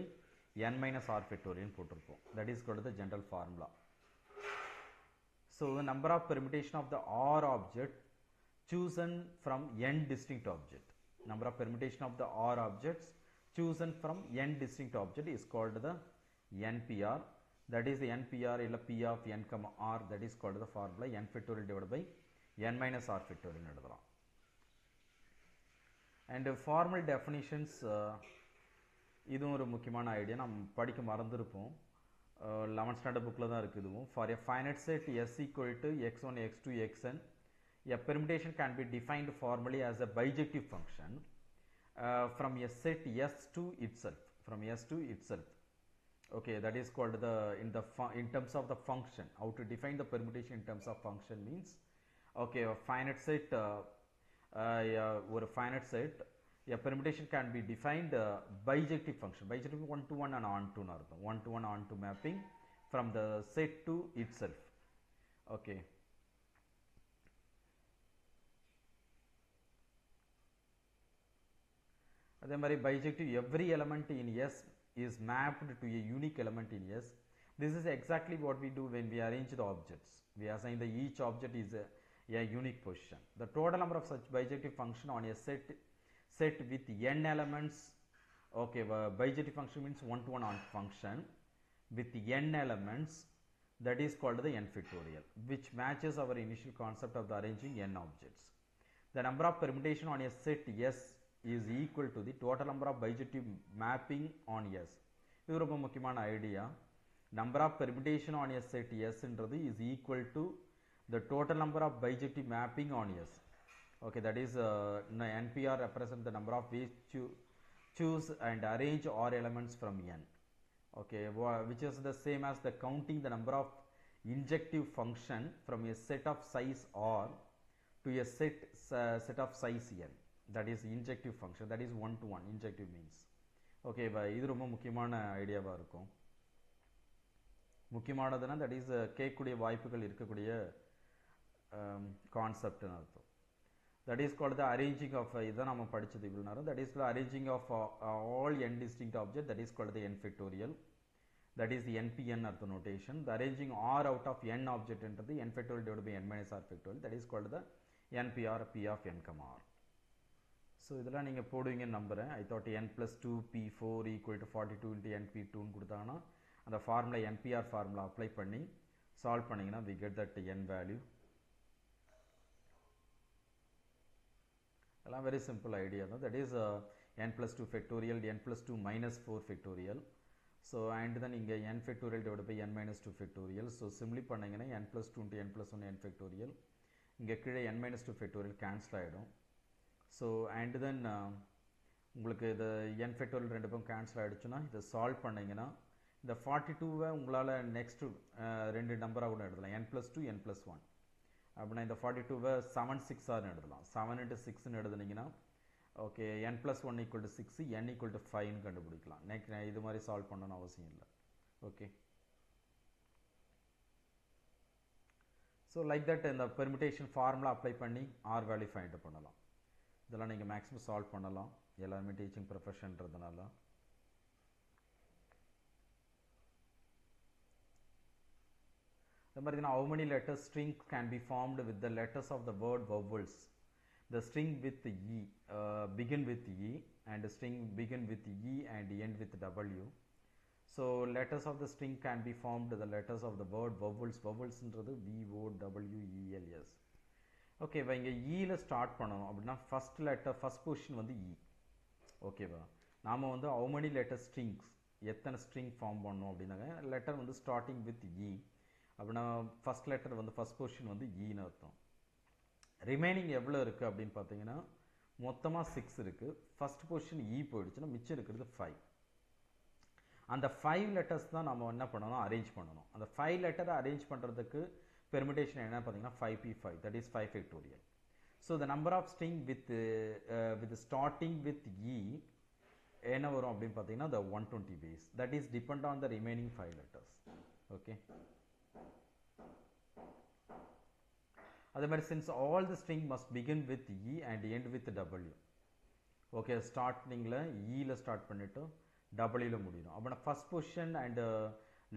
n minus r factorial போட்டிருப்போம். That is called the general formula. So the number of permutation of the r object chosen from n distinct object. Number of permutation of the r objects chosen from n distinct object is called the NPR. That is the NPR illa P of n comma r, that is called the formula n factorial divided by n minus r factorial எழுதலாம். And formal definitions, இதுவும் ஒரு முக்கியமான idea, நம்ம படிக்க மறந்துருப்போம். 11th standard bookல தான் இருக்குது இதுவும். For a finite set S equal to x1, x2, xn, a permutation can be defined formally as a bijective function from a set S to itself, from S to itself. Okay, that is called the in terms of the function. How to define the permutation in terms of function means, okay, a finite set or a finite set, a permutation can be defined bijective function. Bijective 1 to 1 and on to another, 1 to 1 on to mapping from the set to itself. Okay. அதே மாதிரி bijective, every element in S is mapped to a unique element in S. This is exactly what we do when we arrange the objects. We assign the each object is a unique position. The total number of such bijective function on a set with n elements. Okay, bijective function means one-to-one on function with n elements, that is called the n factorial, which matches our initial concept of the arranging n objects. The number of permutation on a set S is equal to the total number of bijective mapping on S. இது ரொம்ப முக்கியமான idea. Number of permutation on a set S என்றது is equal to the total number of bijective mapping on S. Okay, that is NPR represents the number of ways to choose and arrange R elements from N. Okay, which is the same as the counting the number of injective function from a set of size R to a set of size N. That is injective function, that is one to one. Injective means okay, இது ரொம்ப முக்கியமான ஐடியாவா இருக்கும். முக்கியமானதுன்னா that is கேட்கக்கூடிய வாய்ப்புகள் இருக்கக்கூடிய concept அர்த்தம். That is called the arranging of இதான் நம்ம படிச்சது இவ்வளவு நேரம். That is the arranging of all n distinct objects, that is called the n factorial. That is the NPN அர்த்த notation. The arranging R out of n object என்றது n factorial divided by n minus R factorial, that is called the NPR P of n, R. So இதெல்லாம் நீங்க போடுவீங்கன்னு நம்புறேன். I thought n plus 2 P4 equal to 42 into NP2 ன்னு கொடுத்தாங்கன்னா அந்த formula NPR formula apply பண்ணி solve பண்ணீங்கன்னா we get that n value. அதெல்லாம் very simple idea தான். That is n plus 2 factorial, n plus 2 minus 4 factorial. So and then இங்க n factorial divided by n minus 2 factorial. So simply பண்ணீங்கன்னா n plus 2 into n plus 1 n factorial. இங்க கீழே n minus 2 factorial cancel ஆயிடும். So and then உங்களுக்கு இது n factorial ரெண்டு பக்கம் cancel ஆயிடுச்சுன்னா இதை சால்வ் பண்ணீங்கன்னா இந்த 42வை உங்களால் நெக்ஸ்ட் ரெண்டு நம்பராக கூட எழுதலாம், n plus 2 n plus 1. அப்படின்னா இந்த 42வை 7 6 ஆர்னு எழுதலாம். 7 into 6ன்னு எழுதுனீங்கன்னா okay n plus 1 equal to 6, n equal to 5ன்னு கண்டுபிடிக்கலாம். நெக்ஸ்ட் இது மாதிரி சால்வ் பண்ணணும்னு அவசியம் இல்லை. ஓகே, ஸோ லைக் தட் இந்த பெர்மிட்டேஷன் ஃபார்முலா அப்ளை பண்ணி ஆர் வேல்யூ ஃபைண்ட் பண்ணலாம். இதெல்லாம் நீங்கள் மேக்ஸிமம் சால்வ் பண்ணலாம், எல்லாருமே டீச்சிங் ப்ரொஃபஷன்றதுனால. The how many letters string can be formed with the letters of the word vowels? The string with E begin with E and the string begin with E and end with W. So letters of the string can be formed the letters of the word vowels. Vowels என்றது VOWELS. Okay, இங்கே ஈல start பண்ணணும் அப்படின்னா first letter first position வந்து இ. ஓகேவா, நாம் வந்து how many letter strings எத்தனை string form பண்ணணும் அப்படின்னாங்க லெட்டர் வந்து ஸ்டார்டிங் வித் இ அப்படின்னா ஃபர்ஸ்ட் லெட்டர் வந்து ஃபர்ஸ்ட் பொசிஷன் வந்து ஈன்னு அர்த்தம். ரிமைனிங் எவ்வளோ இருக்குது அப்படின்னு பார்த்தீங்கன்னா மொத்தமாக 6 இருக்குது. ஃபர்ஸ்ட் பொசிஷன் இ போயிடுச்சுன்னா மிச்சம் இருக்கிறது 5. அந்த 5 லெட்டர்ஸ் தான் நம்ம என்ன பண்ணணும், அரேஞ்ச் பண்ணணும். அந்த 5 லெட்டரை அரேஞ்ச் பண்ணுறதுக்கு பெர்மிட்டேஷன் என்ன பார்த்தீங்கன்னா 5p5, that is 5 factorial. So the number of string with starting with e என்ன வரும் அப்படின்னு பார்த்தீங்கன்னா the 120 base, that is depend on the remaining 5 letters. Okay, அதே மாதிரி since all the string must begin with e and end with w. Okay, ஸ்டார்டிங்கில் ஈல start பண்ணிவிட்டு டபிள்யூவில் முடியணும். அப்படின்னா first position and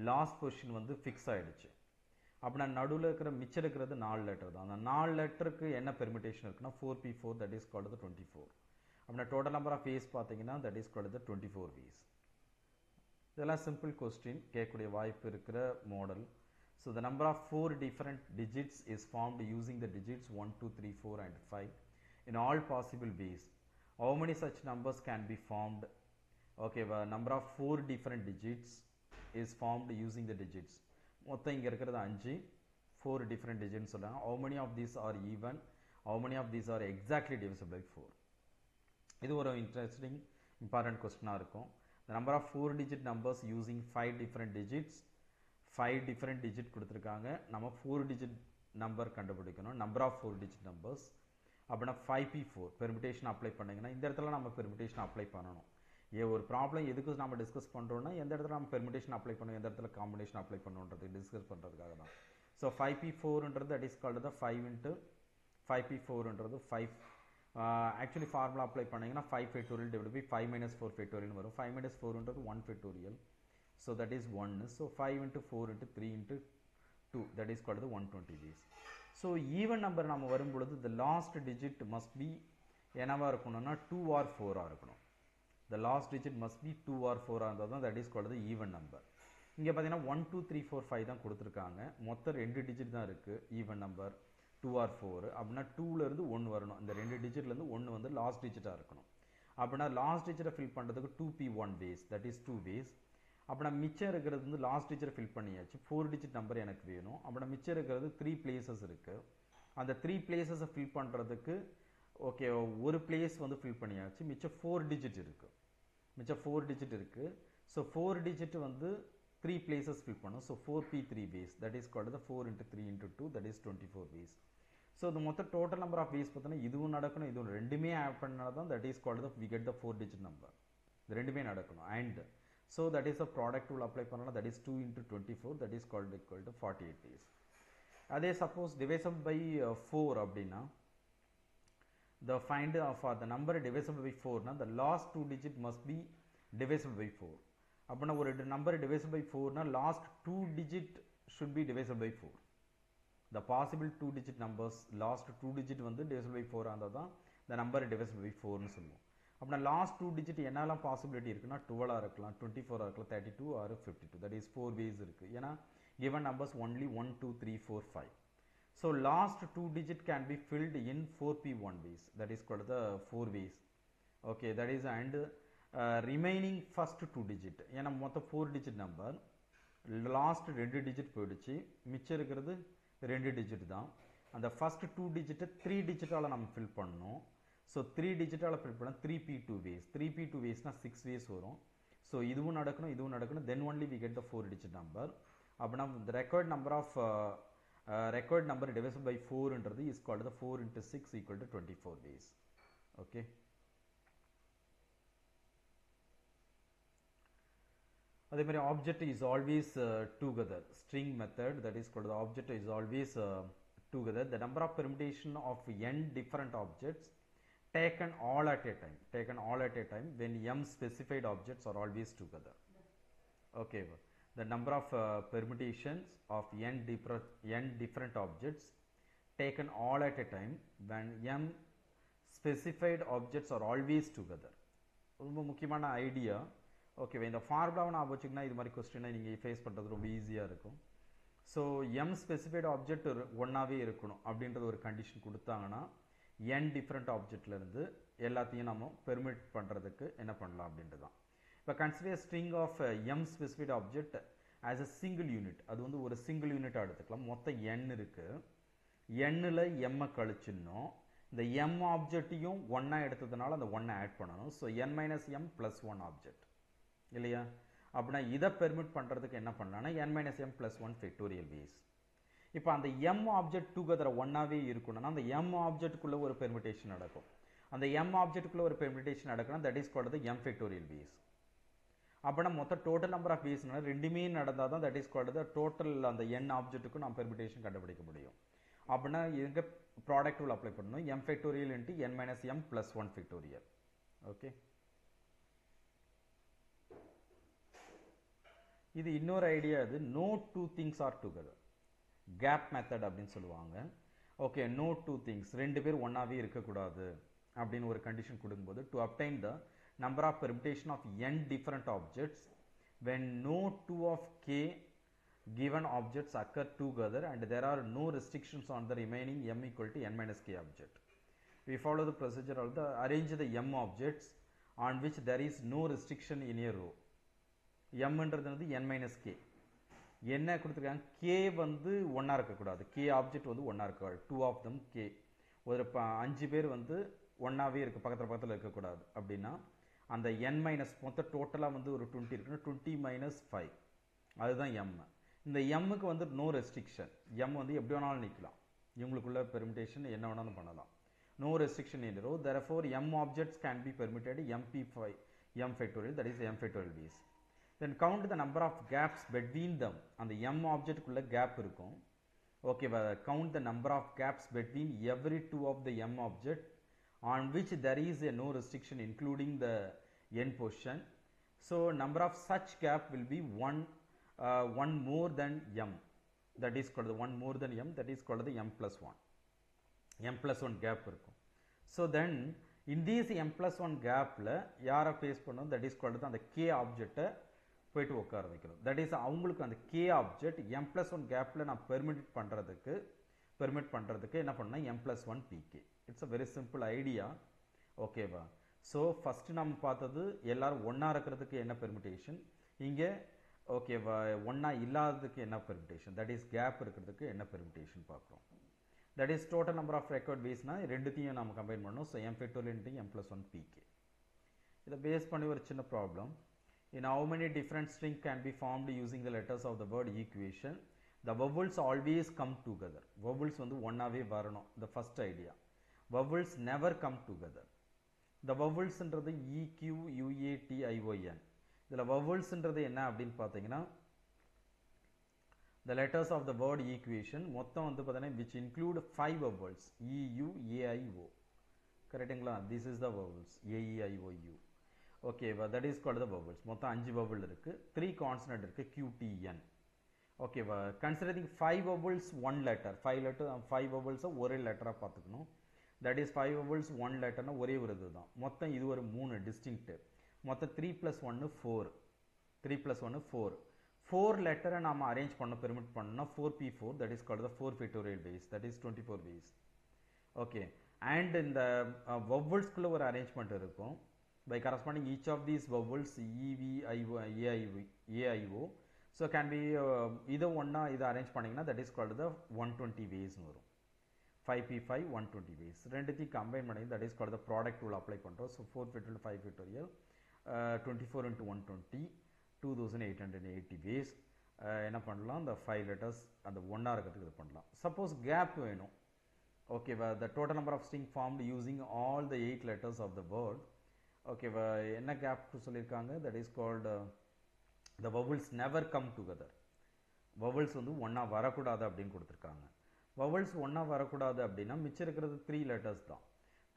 last position வந்து ஃபிக்ஸ் ஆகிடுச்சு. அப்படின்னா நடுவில் இருக்கிற மிச்சம் இருக்கிறது 4 லெட்டர் தான். அந்த 4 லெட்டருக்கு என்ன பெர்மிட்டேஷன் இருக்குன்னா 4p4, that is called the 24. அப்படின்னா டோட்டல் நம்பர் ஆஃப் வேஸ் பார்த்தீங்கன்னா that is called the 24 ways. இதெல்லாம் சிம்பிள் கொஸ்டின் கேட்கக்கூடிய வாய்ப்பு இருக்கிற model. So the number of 4 different digits is formed using the digits 1, 2, 3, 4 and 5 in all possible ways. How many such numbers can be formed? Okay, number of 4 different digits is formed using the digits. மொத்தம் இங்கே இருக்கிறது 5, 4 different digits சொல்கிறாங்க. How many of these are even? How many of these are exactly divisible by 4? இது ஒரு interesting important கொஸ்டினாக இருக்கும். The number of 4 digit numbers using 5 different digits, 5 different digit கொடுத்துருக்காங்க. நம்ம 4 digit number கண்டுபிடிக்கணும். நம்பர் ஆஃப் 4 digit numbers அப்படின்னா 5p4 permutation apply பண்ணிங்கன்னா இந்த இடத்துல நம்ம பெர்மிட்டேஷன் அப்ளை பண்ணணும். ஒரு ப்ராப்ளம் எதுக்கு நம்ம டிஸ்கஸ் பண்ணுறோம்னா எந்த இடத்துல நம்ம பெர்மிட்டேஷன் அப்ளை பண்ணணும், எந்த இடத்துல காம்பினேஷன் அப்ளை பண்ணுன்றது டிஸ்கஸ் பண்ணுறதுக்காக தான். ஸோ 5p4ன்றது that is called the 5 into 5p4ன்றது 5. ஆக்சுவலி ஃபார்முலா அப்ளை பண்ணிங்கன்னா 5 factorial divided by 5 minus 4 factorial வரும். 5 minus 4ன்றது 1 factorial. So that is 1. So 5 into 4 into 3 into 2, that is called the 120 ways. So even number நம்ம வரும்பொழுது the last digit must be என்னவா இருக்கணும்னா 2 or 4 இருக்கணும். The last digit must be 2 or 4 இருந்தால் தான் that is called the even number. இங்கே பார்த்தீங்கன்னா 1 2 3 4 5 தான் கொடுத்துருக்காங்க. மொத்தம் 2 டிஜிட் தான் இருக்குது ஈவன் நம்பர் 2 or 4. அப்படின்னா 2லேருந்து 1 வரணும். இந்த 2 டிஜிட்லேருந்து 1 வந்து லாஸ்ட் டிஜிட்டாக இருக்கணும். அப்படின்னா லாஸ்ட் டிஜிட்டை ஃபில் பண்ணுறதுக்கு 2p1 ways, that is 2 ways. அப்படின்னா மிச்சம் இருக்கிறது வந்து லாஸ்ட் டிஜிட்டை ஃபில் பண்ணியாச்சு. 4 டிஜிட் நம்பர் எனக்கு வேணும். அப்படின்னா மிச்சம் இருக்கிறது 3 பிளேசஸ் இருக்குது. அந்த 3 பிளேசஸை ஃபில் பண்ணுறதுக்கு ஓகே ஒரு பிளேஸ் வந்து ஃபில் பண்ணியாச்சு. மிச்சம் 4 டிஜிட் இருக்குது. மிச்சம் 4 டிஜிட் இருக்குது. ஸோ 4 டிஜிட் வந்து 3 places fill பண்ணும். So 4p3 ways, that is called the 4 into 3 into 2, that is 24 ways. So the மொத்த total number of ways பார்த்தோன்னா இதுவும் நடக்கணும், இதுவும் ரெண்டுமே ஆட் பண்ணால் தான் that is called the we get the 4 digit number. இது ரெண்டுமே நடக்கணும். And so that is a product rule apply பண்ணலாம், that is 2 into 24, that is called equal to 48 ways. அதே suppose divisible by 4 அப்படின்னா the find of the number divisible by 4 na the last 2 digit must be divisible by 4. அப்படின்னா ஒரு number divisible by 4 னா last 2 digit should be divisible by 4. The possible 2 digit numbers last 2 digit வந்து divisible by 4 இருந்தால் தான் the number divisible by 4 னு சொல்லுவோம். அப்படின்னா last 2 digit என்னெல்லாம் possibility இருக்குன்னா 12 இருக்கலாம், 24 இருக்கலாம், 32 or 52, that is 4 ways இருக்கு. ஏன்னா given numbers only 1 2 3 4 5. So last 2 digit can be filled in 4p1 ways, that is called the 4 ways. Okay, that is and remaining first 2 digit, ஏன்னா மொத்தம் 4 digit number, last 2 digit போயிடுச்சு, மிச்சம் இருக்கிறது 2 digit தான். அந்த first 2 டிஜிட்டை 3 டிஜிட்டால் நம்ம ஃபில் பண்ணணும். So 3 டிஜிட்டால் fill பண்ணால் 3p2 ways, 3p2 waysனால் 6 ways வரும். ஸோ இதுவும் நடக்கணும், இதுவும் நடக்கணும், then only we get the 4 digit number. அப்படின்னா the required number of required number divisible by 4ன்றது is called the 4 into 6 equal to 24 ways. Okay. அதே மாதிரி object is always together, string method, that is called the object is always together. The number of permutation of n different objects taken all at a time when m specified objects are always together. Okay, the number of permutations of n different objects taken all at a time when m specified objects are always together. ரொம்ப முக்கியமான idea. Okay, இந்த ஃபார்முலாவை நான் வச்சுக்கினா இது மாதிரி கொஸ்டினை நீங்கள் face பண்ணுறது ரொம்ப ஈஸியாக இருக்கும். ஸோ எம் ஸ்பெசிஃபைடு ஆப்ஜெக்ட் ஒன்றாவே இருக்கணும் அப்படின்றது ஒரு கண்டிஷன் கொடுத்தாங்கன்னா என் டிஃப்ரெண்ட் ஆப்ஜெக்ட்லேருந்து எல்லாத்தையும் நம்ம பெர்மிட் பண்ணுறதுக்கு என்ன பண்ணலாம் அப்படின்றது தான். இப்போ consider string of m specified object as a single unit, அது வந்து ஒரு சிங்கிள் யூனிட்டாக எடுத்துக்கலாம். மொத்தம் என் இருக்குது, எண்ணில் எம்மை கழிச்சிடணும். இந்த எம் ஆப்ஜெக்டையும் ஒன்றா எடுத்ததுனால அந்த ஒன்றை ஆட் பண்ணணும். ஸோ என் மைனஸ் எம் ப்ளஸ் 1 ஆப்ஜெக்ட் இல்லையா? அப்படின்னா இதை பெர்மிட் பண்ணுறதுக்கு என்ன பண்ணலாம்னா n minus m plus 1 factorial ways. இப்போ அந்த m ஆப்ஜெக்ட் டுகெதர் ஒன்னாவே இருக்கணும்னா அந்த m ஆப்ஜெக்ட்டுக்குள்ள ஒரு பெர்மிட்டேஷன் நடக்கும். அந்த m ஆப்ஜெக்ட்டுக்குள்ள ஒரு பெர்மிட்டேஷன் நடக்கணும், that is called the m factorial ways. அப்படின்னா மொத்த டோட்டல் நம்பர் ஆஃப் வேஸ்னா ரெண்டுமே நடந்தால் தான் that is called the total அந்த n ஆப்ஜெக்ட்டுக்கு நம்ம பெர்மிட்டேஷன் கண்டுபிடிக்க முடியும். அப்படின்னா இங்க ப்ராடக்ட் ரூல் அப்ளை பண்ணணும், m factorial into n minus m plus 1 factorial. Okay, இது இன்னொரு ஐடியா. இது no two things are together, gap method அப்படின்னு சொல்லுவாங்க. ஓகே, நோ டூ திங்ஸ், ரெண்டு பேர் ஒன்னாவே இருக்கக்கூடாது அப்படின்னு ஒரு கண்டிஷன் கொடுக்கும்போது to obtain the number of permutation of n different objects when no two of k given objects occur together and there are no restrictions on the remaining m equal to n minus k object. We follow the procedure of the arrange the m objects on which there is no restriction in a row. mன்றது வந்து n minus k. என்ன கொடுத்துருக்காங்க, k வந்து ஒன்றா இருக்கக்கூடாது, k object வந்து ஒன்றா இருக்கக்கூடாது, 2 of them k. ஒரு 5 பேர் வந்து ஒன்றாவே இருக்கு, பக்கத்தில் இருக்கக்கூடாது. அப்படின்னா அந்த n மைனஸ் மொத்த டோட்டலாக வந்து ஒரு 20 இருக்குன்னா 20 minus 5 அதுதான் m. இந்த mக்கு வந்து நோ ரெஸ்ட்ரிக்ஷன், m வந்து எப்படி வேணாலும் நிற்கலாம், இவங்களுக்குள்ள பெர்மிட்டேஷன் என்ன வேணாலும் பண்ணலாம். No restriction in row, therefore m objects can be permitted mp5 m factorial, that is m factorial ways. Then count the number of gaps between them. அந்த m object குள்ள gap இருக்கும். Okay, count the number of gaps between every two of the m object on which there is a no restriction including the n position. So number of such gap will be one more than m, that is called the one more than m, that is called the m plus 1 gap இருக்கும். So then in this m plus 1 gapல யாரை face பண்ணணும், that is called அந்த k ஆப்ஜெக்டை போயிட்டு உட்கார வைக்கணும். That is அவங்களுக்கு அந்த k ஆப்ஜெக்ட் m plus 1 கேப்பில் நான் பெர்மிட் பண்ணுறதுக்கு என்ன பண்ணால் m plus 1 pk. It's a very simple idea. ஓகேவா? ஸோ ஃபஸ்ட்டு நம்ம பார்த்தது எல்லாரும் ஒன்றா இருக்கிறதுக்கு என்ன பெர்மிட்டேஷன், இங்கே ஓகேவா ஒன்றா இல்லாததுக்கு என்ன பெர்மிட்டேஷன், தட் இஸ் கேப் இருக்கிறதுக்கு என்ன பெர்மிட்டேஷன் பார்க்குறோம். That is total number of record பேஸ்னால் ரெண்டுத்தையும் நம்ம கம்பைன் பண்ணோம். So m factorial into m plus 1 pk. இதை பேஸ் பண்ணி ஒரு சின்ன problem. In how many different strings can be formed using the letters of the word equation? The vowels always come together. Vowels வந்து ஒன்னாவே வரணும். The first idea. Vowels never come together. The vowels ன்றது EQ, UAT, ION. இதில் vowels ன்றது என்ன அப்படின்னு பார்த்தீங்கன்னா, the letters of the word equation மொத்தம் வந்து பார்த்தீங்கன்னா which include 5 vowels EU, AIO. கரெக்டுங்களா? This is the vowels AEIOU. ஓகேவா? That is called the vowels. மொத்தம் 5 வவல் இருக்குது, 3 கான்சனட் இருக்குது, QTN. ஓகேவா? கன்சிடரிங் 5 வவல்ஸ் 1 லெட்டர், 5 வவல்ஸை ஒரே லெட்டராக பார்த்துக்கணும். தட் இஸ் 5 வவல்ஸ் 1 லெட்டர்னா ஒரே ஒரு இது தான். மொத்தம் இது ஒரு 3 டிஸ்டிங்க்ட். மொத்தம் 3 + 1 4. 3 + 1 4. 4 லெட்டரை நாம் அரேஞ்ச் பண்ண பெர்மிட் பண்ணோம்னா 4p4, that is called the 4 factorial base, that is 24 base. Okay. And இந்த வவல்ஸ்குள்ளே ஒரு அரேஞ்ச்மெண்ட் இருக்கும். By corresponding each of these vowels EV, AIO, so can be either one இதை அரேஞ்ச் பண்ணிங்கன்னா that is called the 120 ways வரும். 5p5 120 ways ரெண்டுத்தையும் combine பண்ணி that is called the product rule apply பண்ணுறோம். So 4 factorial 5 factorial 24 into 120 2880 ways என்ன பண்ணலாம், the 5 letters அந்த ஒன்றா இருக்கிறதுக்கு இது பண்ணலாம். சப்போஸ் கேப் வேணும், ஓகேவா? the total number of string formed using all the 8 letters of the word. ஓகேவா? என்ன கேப் சொல்லியிருக்காங்க, that is called the vowels never come together. Vowels வந்து ஒன்றா வரக்கூடாது அப்படின்னு கொடுத்துருக்காங்க. வவல்ஸ் ஒன்றா வரக்கூடாது அப்படின்னா மிச்சம் இருக்கிறது 3 letters தான்.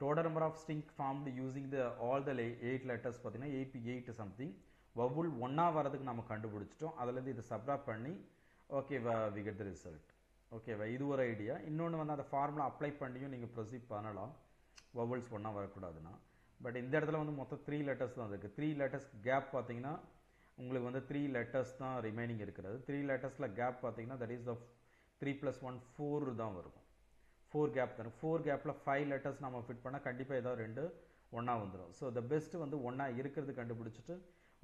Total number of string formed using the all the 8 letters பார்த்தீங்கன்னா 8 சம்திங். வவுல் ஒன்றா வரதுக்கு நம்ம கண்டுபிடிச்சிட்டோம். அதுலேருந்து இதை சப்ராக்ட் பண்ணி ஓகேவா வி கெட் த ரிசல்ட். ஓகேவா? இது ஒரு ஐடியா. இன்னொன்று வந்து அந்த ஃபார்முலா அப்ளை பண்ணியும் நீங்கள் ப்ரொசீட் பண்ணலாம் வவல்ஸ் ஒன்றா வரக்கூடாதுன்னா. பட் இந்த இடத்துல வந்து மொத்தம் 3 letters தான் இருக்குது. 3 letters கேப் பார்த்தீங்கன்னா உங்களுக்கு வந்து 3 letters தான் ரிமைனிங் இருக்கிறது. 3 lettersல கேப் பார்த்தீங்கன்னா தட் இஸ் த 3 + 1 4 தான் வரும். 4 கேப் தரும். 4 கேப்பில் 5 letters நம்ம ஃபிட் பண்ணால் கண்டிப்பாக ஏதாவது 2 ஒன்றா வந்துடும். ஸோ த பெஸ்ட்டு வந்து ஒன்றா இருக்கிறது கண்டுபிடிச்சிட்டு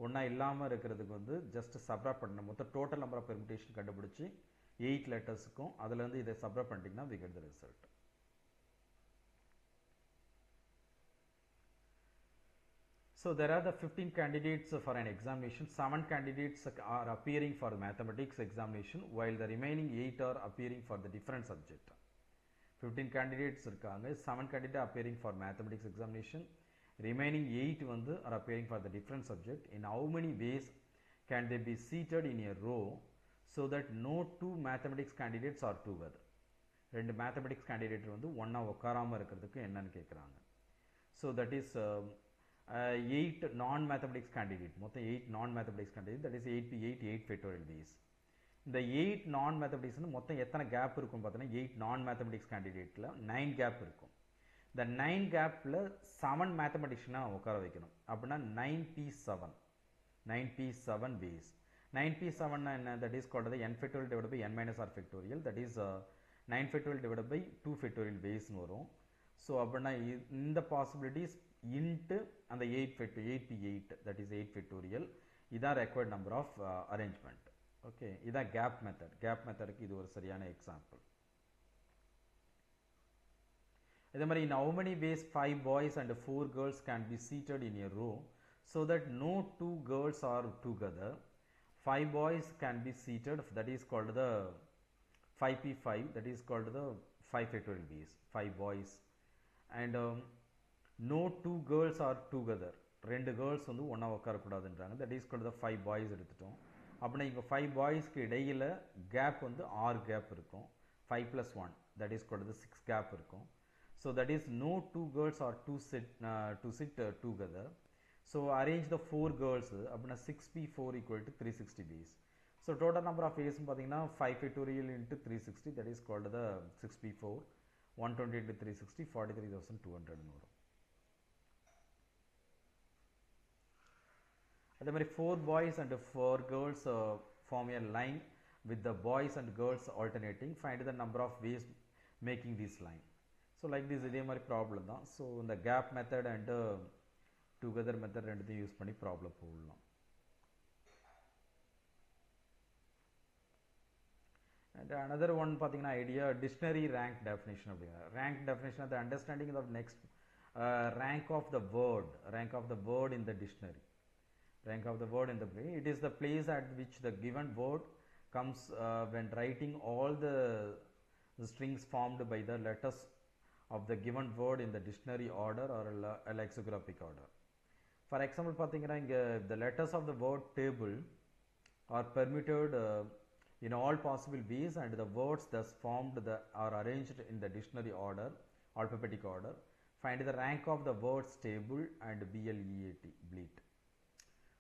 ஒன்றா இல்லாமல் இருக்கிறதுக்கு வந்து ஜஸ்ட் சப்ராக்ட் பண்ணணும். மொத்தம் டோட்டல் நம்பர் ஆஃப் பெர்மிட்டேஷன் கண்டுபிடிச்சி 8 lettersக்கும் அதுலேருந்து இதை சப்ராக்ட் பண்ணிட்டீங்கன்னா we get the result. So there are the 15 candidates for an examination. 7 candidates are appearing for the mathematics examination while the remaining 8 are appearing for the different subject. 15 candidates இருக்காங்க. 7 candidates appearing for mathematics examination. Remaining 8 வந்து are appearing for the different subject. In how many ways can they be seated in a row so that no 2 mathematics candidates are together? 2 mathematics candidate வந்து ஒண்ணா உட்காராம இருக்கிறதுக்கு என்னன்னு கேக்குறாங்க. So that is 8 non-mathematics candidate, மொத்தம் 8 non-mathematics candidate, that is 8p8 8 factorial ways. இந்த 8 non-mathematics மொத்தம் எத்தனை gap இருக்கும் பார்த்தீங்கன்னா 8 non-mathematics candidateல 9 கேப் இருக்கும். இந்த 9 கேப்பில் 7 மேத்தமெட்டிக்ஸ்னா உட்கார வைக்கணும். அப்படின்னா 9p7 ways. 9p7 என்ன, that is called the n factorial divided by n minus r factorial, that is 9 factorial divided by 2 factorial ways வரும். ஸோ அப்படின்னா இந்த பாசிபிலிட்டிஸ் இன்ட்டு அந்த 8p8 that is 8 factorial இதான் required number of arrangement. Okay, இதான் gap method. Gap மெத்தடுக்கு இது ஒரு சரியான example. இதே மாதிரி in how many ways 5 boys and 4 girls can be seated in a row so that no 2 girls are together. 5 boys can be seated, that is called the 5p5, that is called the 5 factorial ways. 5 boys and no 2 girls are together. 2 girls வந்து ஒன்றா உட்காரக்கூடாதுன்றாங்க. that is called the 5 boys எடுத்துட்டோம். அப்படின்னா இங்கே 5 boysக்கு இடையில் gap வந்து 6 gap இருக்கும். 5 + 1 that is called the 6 gap இருக்கும். So that is no 2 girls are to sit together. So arrange the 4 girls. அப்படின்னா 6p4 equal to 360 ways. So total number of ways பார்த்தீங்கன்னா 5 factorial into 360, that is called the 6p4. 120 into 360 43,200 வரும். அதே மாதிரி 4 boys and 4 girls form a line with the boys and girls alternating. Find the number of ways making this line. So like this இதே மாதிரி problem தான். So இந்த gap method and together method ரெண்டுத்தையும் use பண்ணி problem போடலாம். And another one பார்த்தீங்கன்னா idea dictionary rank definition அப்படிங்கிற rank definition the understanding of next rank of the word in the dictionary. Rank of the word in the play. It is the place at which the given word comes when writing all the strings formed by the letters of the given word in the dictionary order or a lexicographic order. For example, பார்த்தீங்கன்னா இங்கே the letters of the word table are permitted in all possible ways and the words thus formed are arranged in the dictionary order, alphabetic order. Find the rank of the words table and bleat.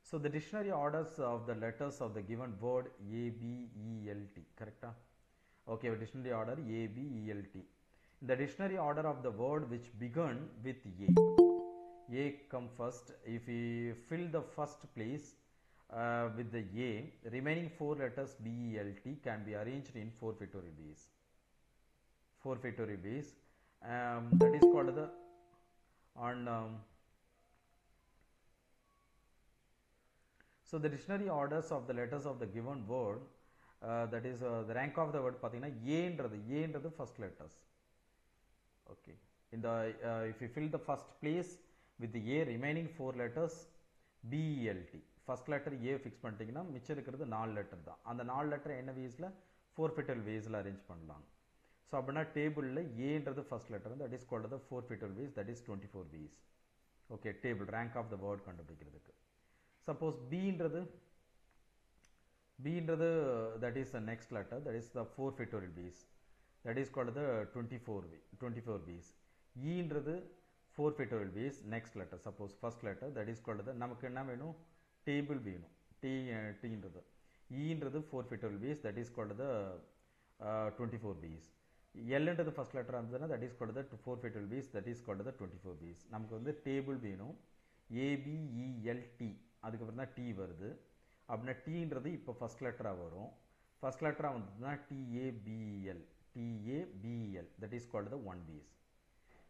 So the dictionary orders of the letters of the given word A, B, E, L, T. Correct? Okay, dictionary order A, B, E, L, T. In the dictionary order of the word which began with A come first. If we fill the first place with the A, remaining 4 letters B, E, L, T can be arranged in 4 factorial ways. That is called the so the dictionary orders of the letters of the given word, that is the rank of the word பார்த்தீங்கன்னா ஏன்றது first letters. Okay, in the if you fill the first place with the A, remaining 4 letters B, E, L, T. first letter A fix பண்ணிட்டீங்கன்னா மிச்சம் இருக்கிறது 4 letter தான். அந்த 4 letter என்ன வேஸ்ல 4 factorial waysல அரேஞ்ச் பண்ணலாம். ஸோ அப்படின்னா டேபிளில் ஏன்றது first letter, that is called the 4 factorial ways, that is 24 ways. Okay, table rank of the word கண்டுபிடிக்கிறதுக்கு. சப்போஸ் பீன்றது that is the next letter, that is the 4 factorial ways, that is called the 24 ways. ஈன்றது 4 factorial ways, next letter, suppose first letter, that is called the நமக்கு என்ன வேணும் table வேணும், டீன்றது. ஈன்றது 4 factorial ways, that is called the 24 ways. எல்ன்றது first letter இருந்ததுன்னா that is called the 4 factorial ways, that is called the 24 ways. நமக்கு வந்து டேபிள் வேணும், ABELT, அதுக்கப்புறம் தான் T வருது. அப்படின்னா டீன்றது இப்போ ஃபர்ஸ்ட் லெட்டராக வரும். ஃபர்ஸ்ட் லெட்டராக வந்ததுன்னா TABEL, that is called the 1 ways.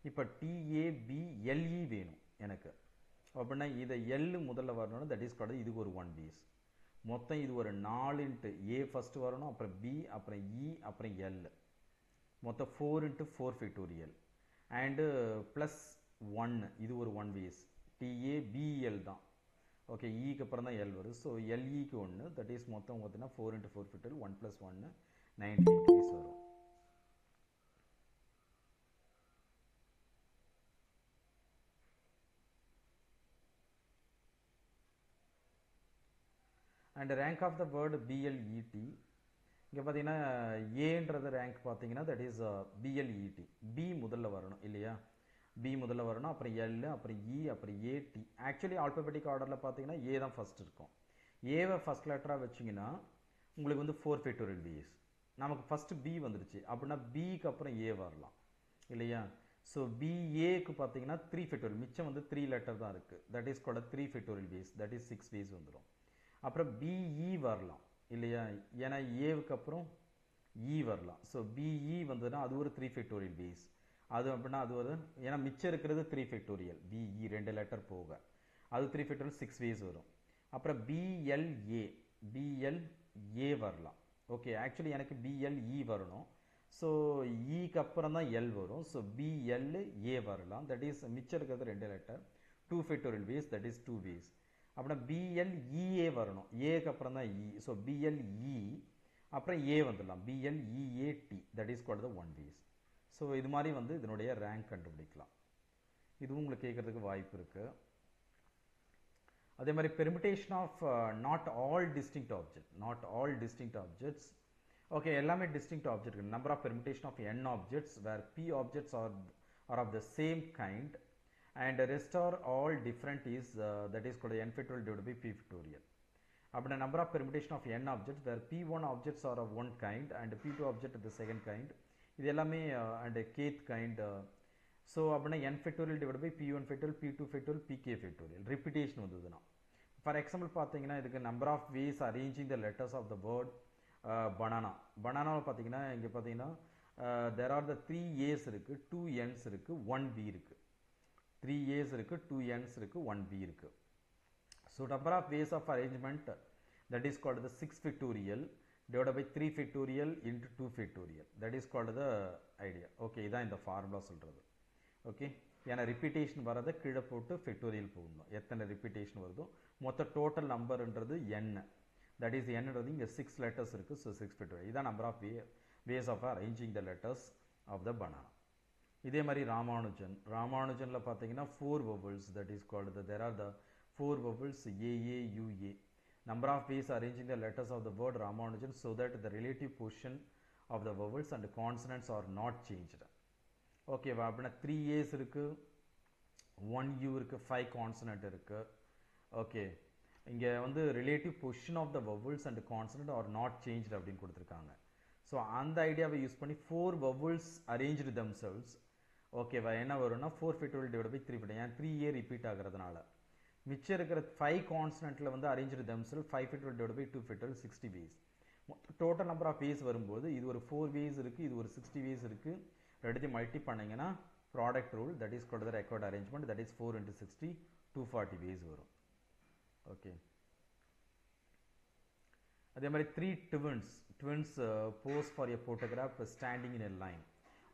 இப்போ TABLE வேணும் எனக்கு, அப்படின்னா இதை L முதல்ல வரணும்னா that is called இதுக்கு ஒரு 1 ways. மொத்தம் இது ஒரு 4 இன்ட்டு A ஃபர்ஸ்ட் வரணும், அப்புறம் B, அப்புறம் E, அப்புறம் L, மொத்தம் 4 இன்ட்டு 4 factorial அண்டு ப்ளஸ் 1, இது ஒரு 1 ways. TABEL தான். ஓகே, ஈக்கு அப்புறம் தான் L வருது. ஸோ LEக்கு 1, தட் இஸ் மொத்தம் பார்த்தீங்கன்னா 4 இன்ட்டு 4 factorial 1 + 1 19 ways வரும். And rank of the word BLET, இங்கே பார்த்தீங்கன்னா ஏன்றது ரேங்க் பார்த்தீங்கன்னா தட் இஸ் BLET. பி முதல்ல வரணும் இல்லையா, பி முதல்ல வரணும், அப்புறம் L, அப்புறம் E, அப்புறம் AT. ஆக்சுவலி ஆல்பபெட்டிக் ஆர்டரில் பார்த்தீங்கன்னா ஏ தான் ஃபர்ஸ்ட் இருக்கும். ஏவை ஃபர்ஸ்ட் லெட்டராக வச்சிங்கன்னா உங்களுக்கு வந்து 4 factorial ways. நமக்கு ஃபஸ்ட்டு B வந்துருச்சு அப்படின்னா பிக்கு அப்புறம் ஏ வரலாம் இல்லையா. ஸோ BAக்கு பார்த்தீங்கன்னா 3 factorial, மிச்சம் வந்து 3 லெட்டர் தான் இருக்குது, that is called 3 factorial ways, that is 6 ways வந்துடும். அப்புறம் BE வரலாம் இல்லையா, ஏன்னா ஏவுக்கு அப்புறம் E வரலாம். ஸோ BE வந்ததுன்னா அது ஒரு 3 factorial ways. அது அப்படின்னா அது ஒரு, ஏன்னா மிச்சம் இருக்கிறது 3 factorial, BE 2 லெட்டர் போக, அது 3 factorial 6 ways வரும். அப்புறம் BLA வரலாம். ஓகே, ஆக்சுவலி எனக்கு BLE வரணும், ஸோ ஈக்கு அப்புறம் தான் L வரும். ஸோ BLA வரலாம், தட் இஸ் மிச்சம் இருக்கிறது 2 letter, 2 factorial ways, that is 2 ways. அப்படின்னா BLEA வரணும், ஏக்கு அப்புறம் தான் E, ஸோ BLE அப்புறம் ஏ வந்துடலாம், BLEAT, that is called the 1 ways. So இது மாதிரி வந்து இதனுடைய ரேங்க் கண்டுபிடிக்கலாம். இதுவும் உங்களுக்கு கேட்கறதுக்கு வாய்ப்பு இருக்குது. அதே மாதிரி permutation of not all distinct objects. Okay, எல்லாமே distinct object. Number of permutation of n objects where P objects are of the same kind and rest are all different is that is called n factorial divided by P factorial. அப்படின்னா number of permutation of n objects where P1 objects are of one kind and P2 object of the second kind, இது எல்லாமே and kth kind. So அப்படின்னா n factorial divided by P1 factorial, P2 factorial, Pk factorial. Repetition வந்ததுன்னா for example பார்த்தீங்கன்னா இதுக்கு number of ways arranging the letters of the word banana. பனானாவில் பார்த்தீங்கன்னா இங்கே பார்த்தீங்கன்னா there are the 3 A's இருக்கு, 2 N's இருக்கு, 1 B இருக்கு. 3 A's இருக்கு, 2 N's இருக்கு, 1 B இருக்கு. So number of ways of arrangement, that is called the 6 factorial divided by 3 factorial into 2 factorial. That is called the idea. Okay, இதான் இந்த formula சொல்றது. Okay, ஏன்னா ரிப்பீட்டேஷன் வரதை கீழே போட்டு ஃபெக்டோரியல் போடணும். எத்தனை ரிப்பீட்டேஷன் வருதோ மொத்த டோட்டல் நம்பர்ன்றது n. தட் இஸ் என்னன்றது இங்கே 6 லெட்டர்ஸ் இருக்குது. So 6 factorial. இதான் number of ways of arranging the letters of the banana. இதே மாதிரி ராமானுஜனில் பார்த்தீங்கன்னா 4 vowels, that is called there are the 4 vowels A, A, U, A. Number of ways arranging the letters of the word Ramanujan so that the relative position of the vowels and consonants are not changed. Okay, அப்படின்னா 3 A's இருக்கு, 1 U இருக்கு, 5 consonant இருக்கு. Okay, இங்கே வந்து relative position of the vowels and consonant are not changed அப்படின்னு கொடுத்துருக்காங்க. So அந்த ஐடியாவை யூஸ் பண்ணி 4 vowels arranged themselves. ஓகேவா, என்ன வரும்னா 4 factorial divided by 3 factorial. ஏன் 3A ரிப்பீட் ஆகிறதுனால மிச்சம் இருக்கிற 5 கான்ஸ்டன்ட்டில் வந்து arranged themselves 5 factorial divided by 2 factorial 60 ways. Total number of ways வரும்போது இது ஒரு 4 ways இருக்குது, இது ஒரு 60 ways இருக்குது. ரெண்டுத்தையும் மல்டி பண்ணிங்கன்னா product rule, that is called the record arrangement, that is 4 into 60 240 ways வரும். ஓகே, அதே மாதிரி 3 twins pose for a photograph standing in a line.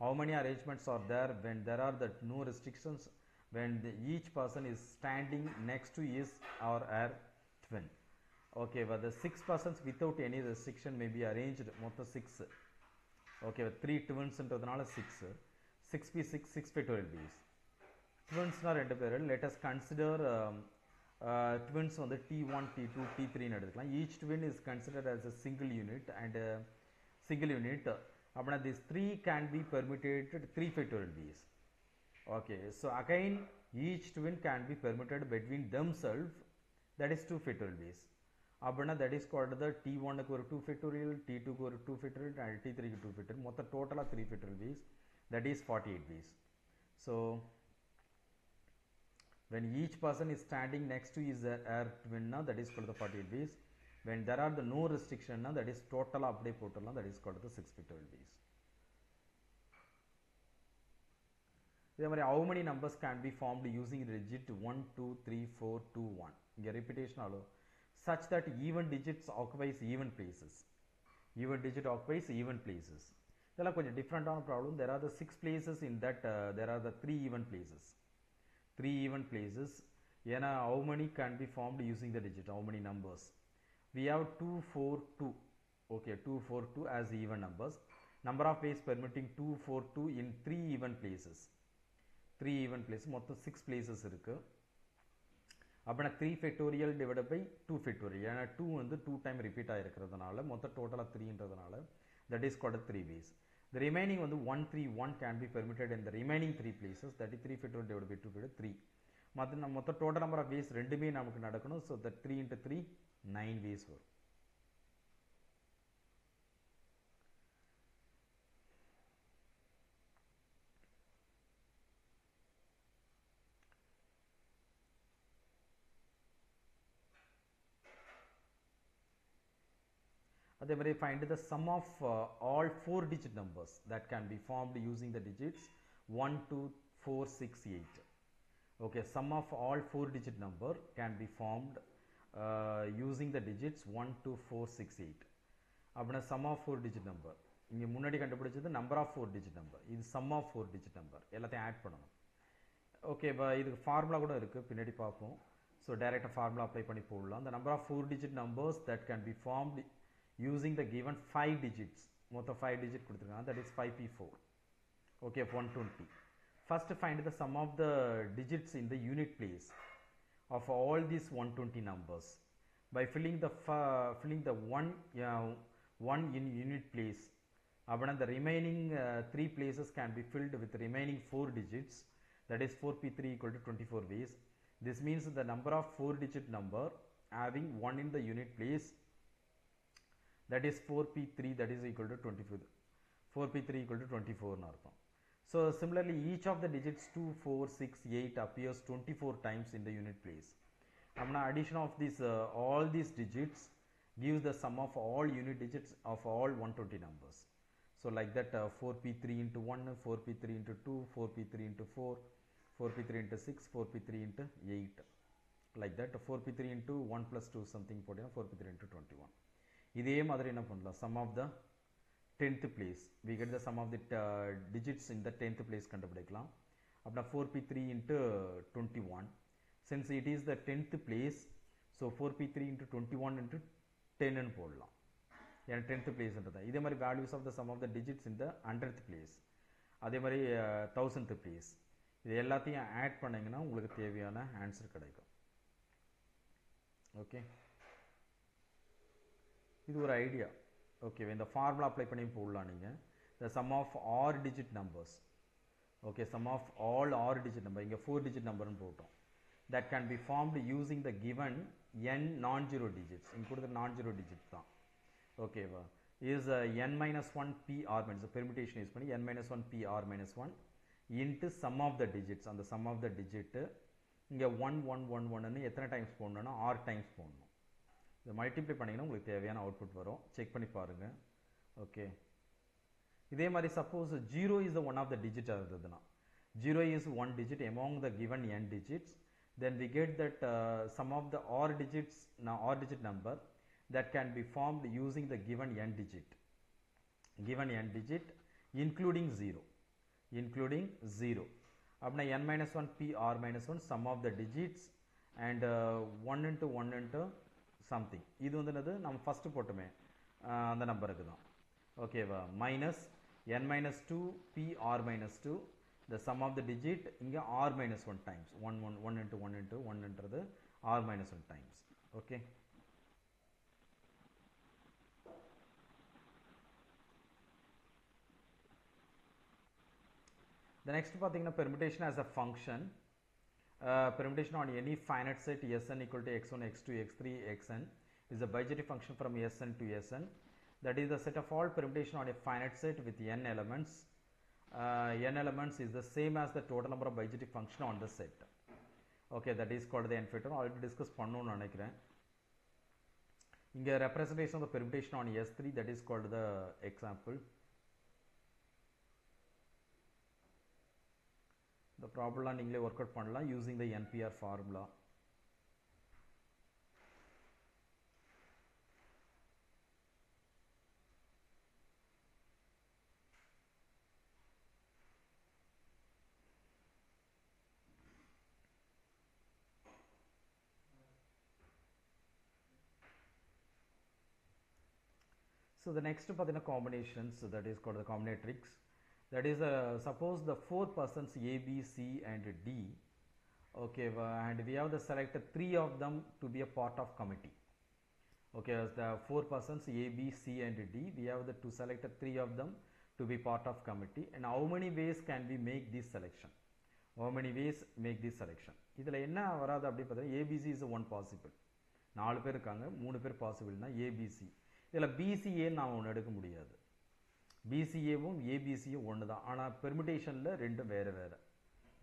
How many arrangements are there when there are the no restrictions, when each person is standing next to his or her twin? Okay, but the 6 persons without any restriction may be arranged மொத்தம் 6. Okay, 3 twins ன்றதுனால 6 6 6 factorial ways. Twinsனா ரெண்டு பேர். Let us consider twins வந்து T1, T2, T3 ன்னு எடுத்துக்கலாம். Each twin is considered as a single unit and அப்படின்னா these 3 can be permutated 3 factorial ways. Okay, so again each twin can be permuted between themselves, that is 2 factorial ways. அப்படின்னா that is called the T1க்கு ஒரு 2 factorial, T2க்கு ஒரு 2 factorial and T3க்கு 2 factorial. மொத்த டோட்டலாக 3 factorial ways, that is 48 ways. So when each person is standing next to his her twin, that is called the 48 ways. When there are the no restriction, that is total அப்படியே போட்டுடலாம், that is called the 6 factorial ways. இதே மாதிரி how many numbers can be formed using digit 1 2 3 4 2 1? இங்கே repetition ஆகும் such that even digits occupies even places. Even digit occupies even places. இதெல்லாம் கொஞ்சம் டிஃப்ரெண்டான problem. there are the 6 places in that there are the 3 even places. 3 even places. ஏன்னா how many can be formed using the digit, how many numbers? We have 2 4 2. Okay, 2 4 2 as even numbers. Number of ways permitting 2 4 2 in 3 even places. 3 even places, மொத்தம் 6 places இருக்கு. அப்படின்னா 3 factorial divided by 2 factorial. ஏன்னா 2 வந்து 2 time repeat ஆகிருக்கிறதுனால மொத்த டோட்டலாக 3ன்றதுனால that is called 3 ways. The remaining வந்து 1 3 1 can be permitted in the remaining 3 places, that is 3 factorial divided by 2 factorial 3. மொத்த total number of ways ரெண்டுமே நமக்கு நடக்கணும். ஸோ that 3 into 3 9 ways வரும். அதே மாதிரி find the sum of all 4 digit numbers that can be formed using the digits 1 2 4 6 8. Okay, sum of all 4 digit number can be formed using the digits 1 2 4 6 8. அப்படின்னா sum of 4 digit number இங்கே முன்னாடி கண்டுபிடிச்சது number of 4 digit number, இது sum of 4 digit number எல்லாத்தையும் add பண்ணணும். Okay, இதுக்கு formula கூட இருக்குது, பின்னாடி பார்ப்போம். ஸோ டைரெக்டாக ஃபார்முலா அப்ளை பண்ணி போடலாம். the number of 4 digit numbers that can be formed using the given 5 digits, மொத்தம் 5 digit கொடுத்துருக்காங்க, that is 5p4. okay, 120. First find the sum of the digits in the unit place of all these 120 numbers by filling the one in unit place. அப்படின்னா the remaining 3 places can be filled with the remaining 4 digits, that is 4p3 equal to 24 ways. This means the number of 4 digit number having 1 in the unit place, that is 4p3, that is equal to 24. 4p3 equal to 24 ன்னு அர்த்தம். So similarly each of the digits 2 4 6 8 appears 24 times in the unit place. addition of these all these digits gives the sum of all unit digits of all 120 numbers. So like that 4p3 into 1, 4p3 into 2, 4p3 into 4, 4p3 into 6, 4p3 into 8, like that 4p3 into 1 plus 2 something 4p3 into 21. இதே மாதிரி என்ன பண்ணலாம், sum of the 10th place, we get the sum of the digits in the 10th place கண்டுபிடிக்கலாம். அப்படின்னா 4p3 into 21, since it is the 10th place, so 4p3 into 21 into 10 ன்னு போடலாம், ஏன்னா 10th place ன்றதா. இதே மாதிரி values of the sum of the digits in the 100th place, அதே மாதிரி 1000th place, இது எல்லாத்தையும் ஆட் பண்ணிங்கன்னா உங்களுக்கு தேவையான ஆன்சர் கிடைக்கும். ஓகே, இது ஒரு ஐடியா. ஓகே, இந்த ஃபார்முலா அப்ளை பண்ணி போடலாம் நீங்கள். the sum of r digit numbers, okay, sum of all r digit number, இங்கே 4 digit நம்பர்னு போட்டோம், that can be formed using the given n non-zero digits, இங்கே கொடுத்த non-zero digits தான். ஓகேவா, is n minus 1 p r minus, permutation use பண்ணி n minus 1 p r minus 1 into sum of the digits, அந்த sum of the digit இங்கே 1 1 1 1ன்னு எத்தனை times போடணும்னா r times போடணும். இதை மல்டிப்ளை பண்ணிங்கன்னா உங்களுக்கு தேவையான அவுட்புட் வரும், செக் பண்ணி பாருங்கள். ஓகே, இதே மாதிரி suppose 0 is the one of the digit இருந்ததுன்னா, 0 is one digit among the given n digits, then we get that sum of the r digits, r digit number that can be formed using the given n digit, including 0, அப்படின்னா n minus 1 p r minus 1 sum of the digits and 1 into 1 into something, இது வந்து என்னது நம்ம first போட்டோமே அந்த நம்பருக்கு தான். ஓகேவா, minus n minus 2 p r minus 2 the sum of the digit இங்கே r minus 1 times 1 into 1 into 1 ன்றது r minus 1 times. Okay, the next பார்த்தீங்கன்னா permutation as a function, permutation on any finite set Sn equal to x1 x2 x3 xn is a bijective function from Sn to Sn, that is the set of all permutation on a finite set with n elements. N elements is the same as the total number of bijective function on the set. Okay, that is called the n factor. Already discuss பண்ணணும்னு நினைக்கிறேன். இங்கே representation of the permutation on S3, that is called the example. The problem நீங்களே work out பண்ணலாம் using the NPR formula. So the next பார்த்தீங்கன்னா combinations, that is called the combinatrix. That is suppose the 4 persons A, B, C and D, okay, and we have the selected 3 of them to be a part of committee. Okay, as the 4 persons A, B, C and D, we have the to selected 3 of them to be part of committee, and how many ways can we make this selection? How many ways make this selection? இதில் என்ன வராது அப்படி பார்த்தீங்கன்னா ABC is one possible, 4 பேர் இருக்காங்க, 3 பேர் பாசிபிள்னா ABC. இதில் BCA நான் ஒன்று எடுக்க முடியாது, BCAவும் ABCயும் ஒன்று தான், ஆனால் பெர்முடேஷனில் ரெண்டும் வேறு வேறு.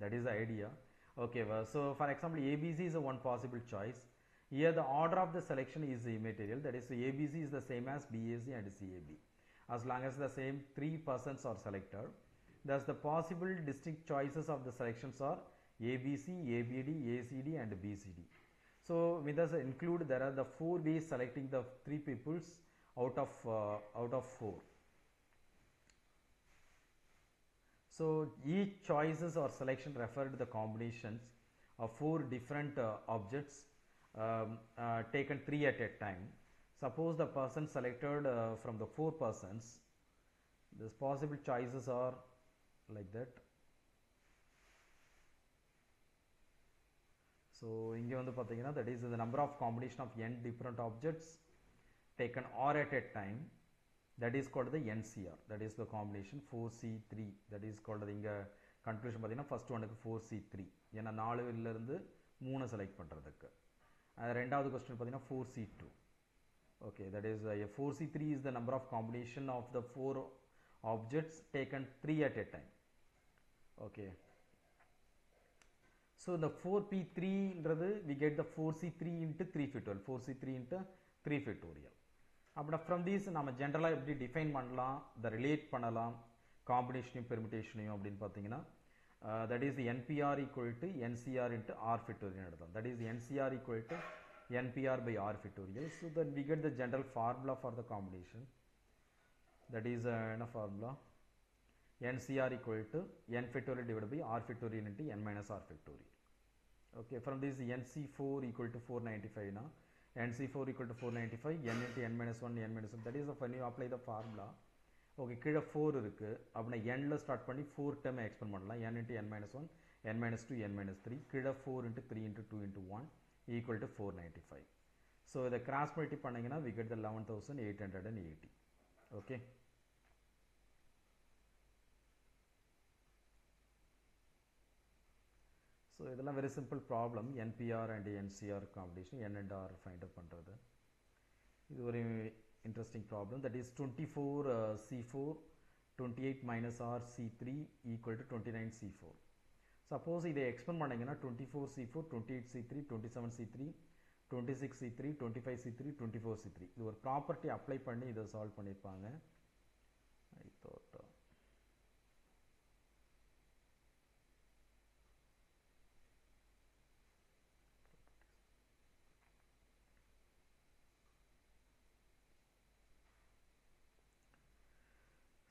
That is the idea. ஓகேவா, so for example ABC is one possible choice. Here the order of the selection is immaterial, that is ABC is the same as BAC and CAB as long as the same 3 persons are selected. Thus the possible distinct choices of the selections are ABC, ABD, ACD and BCD. So with us include there are the 4 ways selecting the 3 peoples out of 4. So each choices or selection refer to the combinations of 4 different objects taken 3 at a time. Suppose the person selected from the 4 persons, the possible choices are like that. So இங்கே வந்து பார்த்தீங்கன்னா that is the number of combination of n different objects taken or at a time, that is called the NCR, that is the combination 4C3, that is called the இங்கே conclusion பார்த்தீங்கன்னா first ஒனுக்கு 4C3, ஏன்னா 4லிருந்து 3 select பண்ணுறதுக்கு. ரெண்டாவது question பார்த்தீங்கன்னா 4C2. Okay, that is 4C3 is the number of combination of the 4 objects taken 3 at a time. Okay, so So the 4p3 ன்றது we get the 4c3 into 3 factorial, 4c3 into 3 factorial. அப்படி from these நம்ம ஜென்ரலாக எப்படி define பண்ணலாம், the relate பண்ணலாம் காம்பினேஷனையும் பெர்மிட்டேஷனையும் அப்படின்னு பார்த்தீங்கன்னா that is the NPR equal to NCR into R factorial எடுத்தோம். That is the NCR equal to NPR by R factorial. So then we get the general formula for the combination. That is என்ன formula? NCR equal to N factorial divided by R factorial into N minus R factorial. Okay, from this NC4 equal to 495 now. NC4 equal to 495, N into N minus 1, N minus 1. That is when you apply the formula. Okay, கீழே 4 இருக்கு. அப்படின்னா Nல start பண்ணி 4 term expand பண்ணலாம். N into N minus 1, N minus 2, N minus 3. கீழே 4 into 3 into 2 into 1 equal to 495. So இதை cross multi பண்ணீங்கன்னா we get the 11,880. Okay. So இதெல்லாம் very simple problem. NPR and NCR combination, N and R find out பண்ணுறது. இது ஒரு interesting problem. That is 24 C4, 28 minus R C3 equal to 29 C4. Suppose இதை expand பண்ணீங்கன்னா 24 C4, 28 C3, 27 C3, 26 C3, 25 C3, 24 C3. இது ஒரு property apply பண்ணி இதை solve பண்ணியிருப்பாங்க. I thought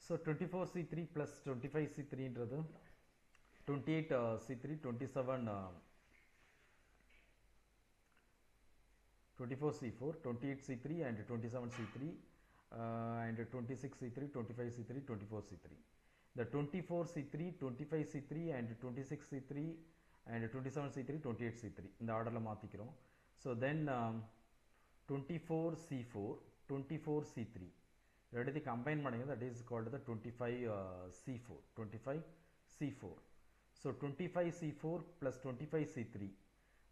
so 24C3 plus 25C3 ன்றது 28C3, 27 24C4, 28C3 and 27C3 and 26C3, 25C3, 24C3. The 24C3, 25C3 and 26C3 and 27C3, 28C3 இந்த ஆர்டர்ல மாத்திக்கிறோம். So then 24C4, 24C3 ரெண்டுத்தையும் combine பண்ணுங்க. that is called the 25C4, 25C4. So 25C4 plus 25C3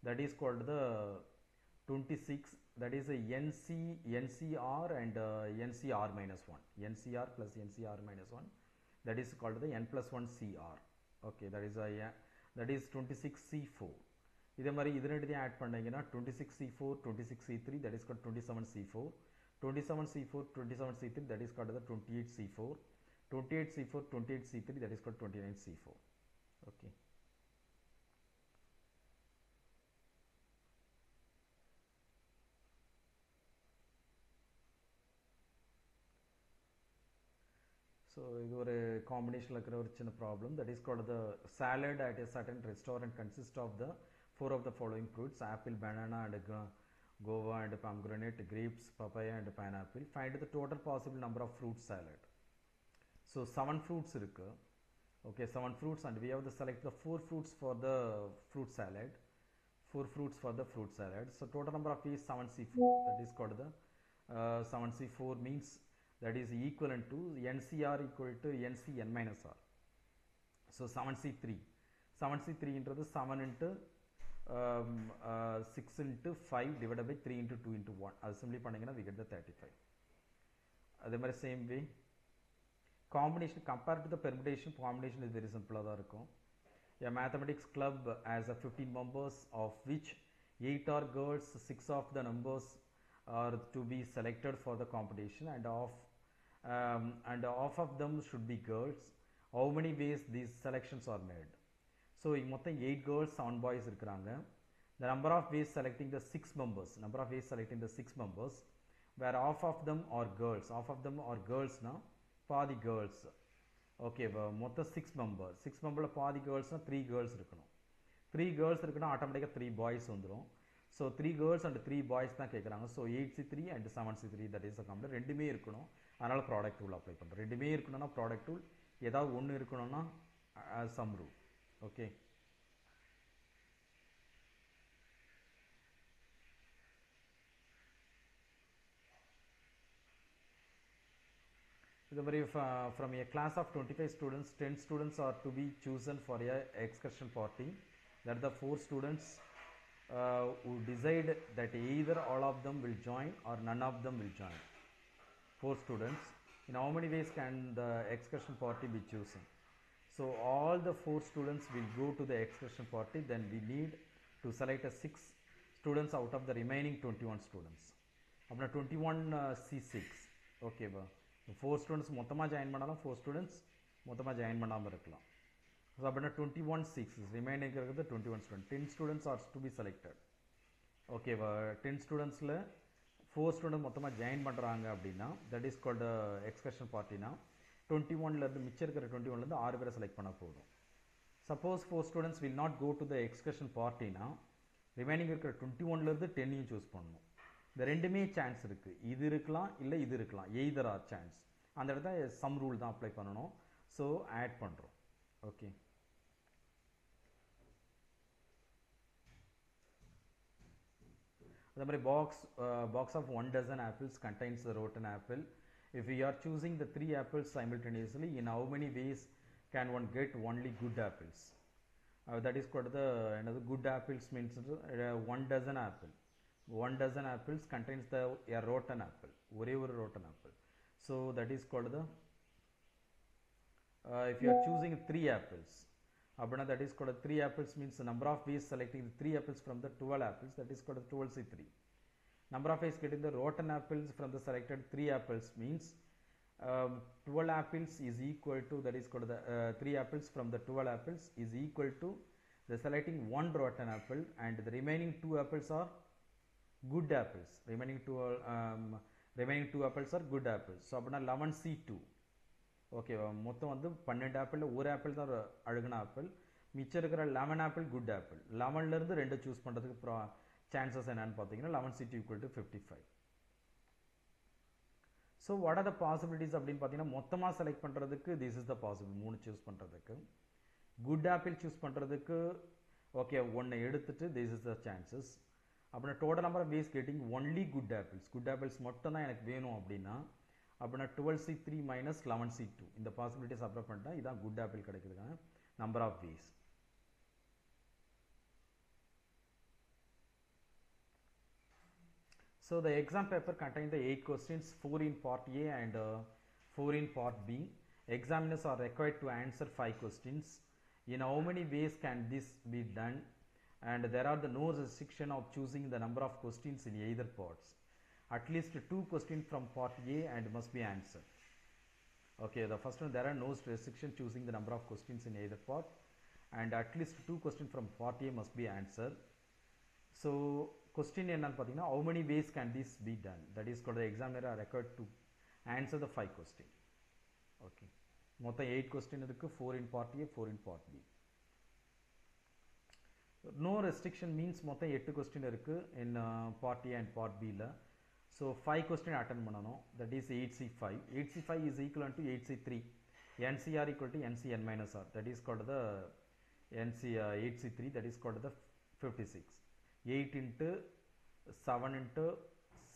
that is called the 26, that is a NCR and NCR minus 1, NCR plus NCR minus 1, that is called the N plus 1 CR. Okay, that is 26C4. இதே மாதிரி இது ரெண்டுத்தையும் add பண்ணீங்கன்னா 26C4, 26C3 that is called 27C4, 27C4, 27C3 that is called the 28C4, 28C4, 28C3 that is called 29C4. Okay. So இது ஒரு காம்பினேஷன்ல இருக்கிற ஒரு சின்ன problem. that is called the salad at a certain restaurant consists of the 4 of the following fruits: apple, banana and guava and pomegranate, grapes, papaya and pineapple. Find the total possible number of fruit salad. So 7 fruits இருக்கு. Okay, 7 fruits and we have to select the 4 fruits for the fruit salad. 4 fruits for the fruit salad. So total number of is 7C4. That is called the 7C4 means that is equivalent to NCR equal to NCN minus R. So 7C3. 7C3 ன்றது 7 into 6 into 5 divided by 3 into 2 into 1. அது simply பண்ணீங்கன்னா we get the 35. அதே மாதிரி same way combination compared to the permutation, combination is very simple தான் இருக்கும். A mathematics club has a 15 members of which 8 are girls, 6 of the numbers are to be selected for the competition and half of them should be girls. How many ways these selections are made? So மொத்தம் 8 girls, 7 boys இருக்கிறாங்க. The number of ways selecting the 6 members, number of ways selecting the 6 members where half of them are girls, half of them are girls now, பாதி girls. Okay, மொத்தம் 6 members, 6 memberல பாதி girlsனா 3 girls இருக்கணும். 3 girls இருக்குன்னா ஆட்டோமேட்டிக்கா 3 boys வந்துரும். So 3 girls and 3 boys தான் கேக்குறாங்க. So 8C3 and 7C3 that is the combination. ரெண்டுமே இருக்கணும். அதனால ப்ராடக்ட் ரூல் அப்ளை பண்றோம். ரெண்டுமே இருக்கணும்னா ப்ராடக்ட் ரூல், ஏதாவது ஒன்னு இருக்கணும்னா sum rule. Okay. From a class of 25 students, 10 students are to be chosen for a excursion party. That the 4 students who decide that either all of them will join or none of them will join. 4 students. In how many ways can the excursion party be chosen? So all the 4 students will go to the excursion party. Then we need to select a 6 students out of the remaining 21 students. அப்படின்னா 21 C6 ஓகேவா. 4 students மொத்தமாக join பண்ணாலும் 4 students மொத்தமாக join பண்ணாமல் இருக்கலாம். So அப்படின்னா 21 C6 remaining இருக்கிறது 21 student. 10 students are to be selected ஓகேவா. 10 ஸ்டூடெண்ட்ஸில் 4 ஸ்டூடெண்ட் மொத்தமாக ஜாயின் பண்ணுறாங்க அப்படின்னா தட் இஸ் கால்டு எக்ஸ்கர்ஷன் பார்ட்டினா 21லேருந்து மிச்சம் இருக்கிற 21லேருந்து 6 பேரை செலக்ட் பண்ணால் போதும். Suppose 4 students will not go to the excursion பார்ட்டினா ரிமைனிங் இருக்கிற 21லேருந்து 10ஐயும் சூஸ் பண்ணணும். இந்த ரெண்டுமே சான்ஸ் இருக்குது. இது இருக்கலாம் இல்லை இது இருக்கலாம். Either R chance. அந்த இடத்துல சம் ரூல் தான் அப்ளை பண்ணணும். ஸோ ஆட் பண்ணுறோம். ஓகே. அதே மாதிரி box of 1 dozen apples contains the rotten apple. If we are choosing the 3 apples simultaneously, in how many ways can one get only good apples? That is called the another good apples means 1 dozen apple. 1 dozen apples contains a rotten apple. ஒரே ஒரு rotten apple. So that is called the if you are choosing 3 apples, அப்படின்னா that is called 3 apples means the number of ways selecting the 3 apples from the 12 apples, that is called 12C3. Number of ways getting the rotten apples from the selected 3 apples means 12 apples is equal to, that is called the 3 apples from the 12 apples is equal to the selecting 1 rotten apple, and the remaining 2 apples are good apples. Remaining two apples are good apples. So அப்படின்னா 11C2 okay. மொத்தம் வந்து 12 ஆப்பிளில் ஒரு apple தான் அழுகின apple. மிச்சம் இருக்கிற 11 apple good apple. 11லேருந்து 2 choose பண்ணுறதுக்கு சான்சஸ் என்னன்னு பார்த்தீங்கன்னா 11C2 equal to 55. So what are the possibilities அப்படின்னு பார்த்தீங்கன்னா மொத்தமாக செலக்ட் பண்ணுறதுக்கு this is the possible. 3 choose பண்ணுறதுக்கு. குட் ஆப்பிள் சூஸ் பண்ணுறதுக்கு ஓகே 1 எடுத்துட்டு திஸ் இஸ் த சான்சஸ். அப்படின்னா total number of ways getting only good apples. Good apples மட்டும் தான் எனக்கு வேணும் அப்படின்னா அப்படின்னா 12C3 minus 11C2 இந்த பாசிபிலிட்டிஸ் அப்ளை பண்ணிட்டா இதான் குட் ஆப்பிள் கிடைக்கிறதுக்கான number of ways. So the exam paper contains the 8 questions, 4 in part A and 4 in part B. Examiners are required to answer 5 questions. In how many ways can this be done? And there are no restriction of choosing the number of questions in either parts. At least 2 questions from part A and must be answered. Okay, the first one, there are no restriction choosing the number of questions in either part, and at least 2 questions from part A must be answered. So question என்னன்னு பார்த்தீங்கன்னா how many ways can this be done? That is called the examiner are required to answer the 5 question. Okay, மொத்தம் 8 question இருக்கு. 4 in part A, 4 in part B. No restriction means மொத்தம் 8 question இருக்கு in part A and part B ல. So 5 question attend பண்ணணும். That is 8C5. 8C5 is equivalent to 8C3. NCR equal to NCN minus R. That is called the 8C3. That is called the 56. 8 into 7 into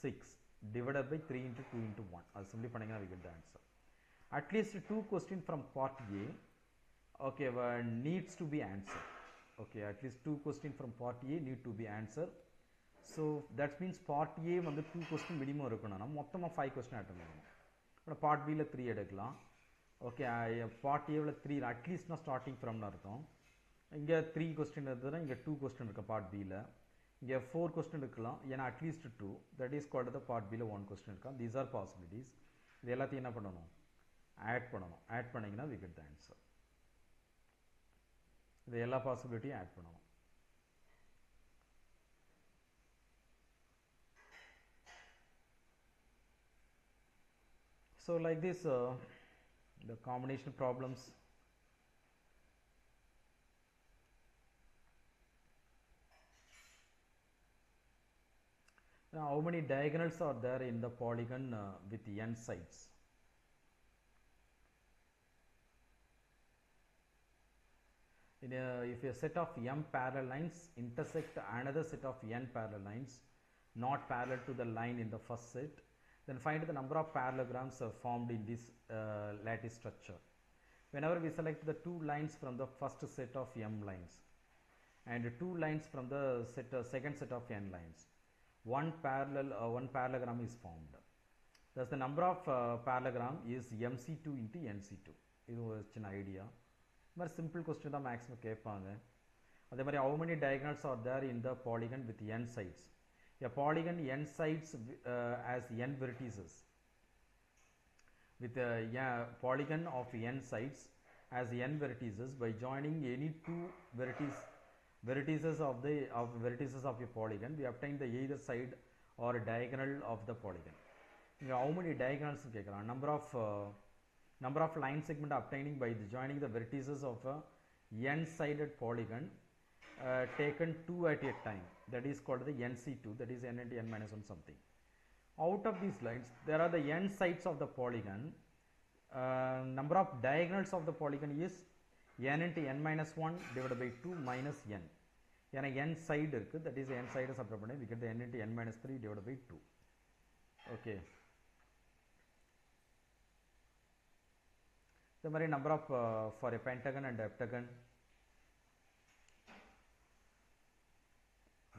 6 divided by 3 into 2 into 1. அது simply பண்ணிங்கன்னா we get the answer. At least 2 questions from part A okay needs to be answered. Okay, at least 2 questions from part A need to be answered. So that means part A வந்து 2 question minimum இருக்கணும். நம்ம மொத்தமாக 5 question attend பண்ணணும். ஆனால் part பியில் 3 எடுக்கலாம். Okay, part ஏவில் 3 அட்லீஸ்ட்னா starting ஃப்ரம்னு அர்த்தம். இங்கே 3 கொஸ்டின் இருந்ததுன்னா இங்கே 2 கொஸ்டின் இருக்கு பார்ட் பியில். இங்கே 4 கொஸ்டின் இருக்கலாம், ஏன்னா at least 2. That is called the part பியில் 1 கொஸ்டின் இருக்கா. These are possibilities. இது எல்லாத்தையும் என்ன பண்ணணும்? ஆட் பண்ணணும். ஆட் பண்ணிங்கன்னா வி கெட் த ஆன்சர். இது எல்லா பாசிபிலிட்டியும் ஆட் பண்ணணும். So like this the combination problems. Now how many diagonals are there in the polygon with n sides? If a set of m parallel lines intersect another set of n parallel lines not parallel to the line in the first set, then find the number of parallelograms formed in this lattice structure. Whenever we select the 2 lines from the first set of m lines and 2 lines from the second set of n lines, one parallelogram is formed. Thus the number of parallelogram is mc2 into nc2. This is an idea. மாதிரி simple question தான் maximum கேட்பாங்க. அதே மாதிரி how many diagonals are there in the polygon with n sides? A polygon n sides has n vertices. With a polygon of n sides has n vertices. By joining any two vertices of a polygon, we obtain the either side or diagonal of the polygon. How many diagonals கேட்குறான்? Number of line segment obtaining by joining the vertices of a n-sided polygon taken 2 at a time, that is called the NC2, that is n into n minus 1 something. Out of these lines, there are the n sides of the polygon. Number of diagonals of the polygon is n into n minus 1 divided by 2 minus n. ஏன்னா n side இருக்கு, that is n side subtract பண்ணி we get the n into n minus 3 divided by 2. Okay. The மாதிரி number of for a pentagon and heptagon,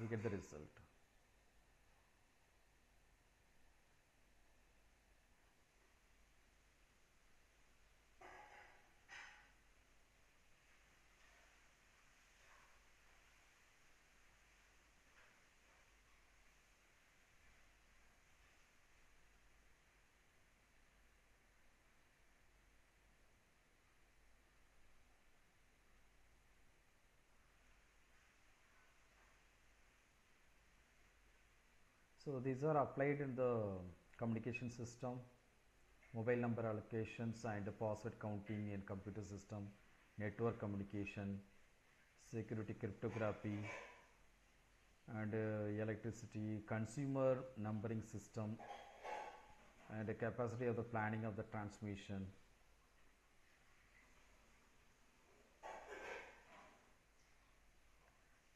we get the result. So these are applied in the communication system, mobile number allocations and password counting in computer system, network communication, security cryptography, and electricity, consumer numbering system, and the capacity of the planning of the transmission.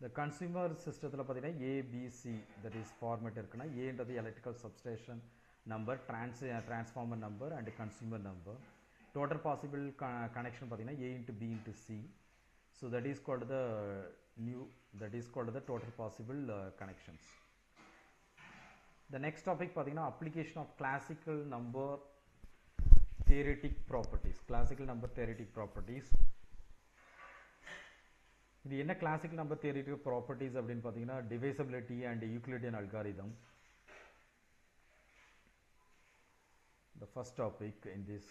The consumer system A, B, C, that is format இருக்குன்னா A என்றது electrical substation number, transformer number and consumer number. Total possible connection பார்த்தீங்கன்னா A into B into C. So that is called the total possible connections. The next topic பார்த்தீங்கன்னா application of classical number theoretic properties. Classical number theoretic properties. இது என்ன classical number theoretic properties அப்படின்னு பார்த்தீங்கன்னா divisibility and Euclidean algorithm. The first topic in this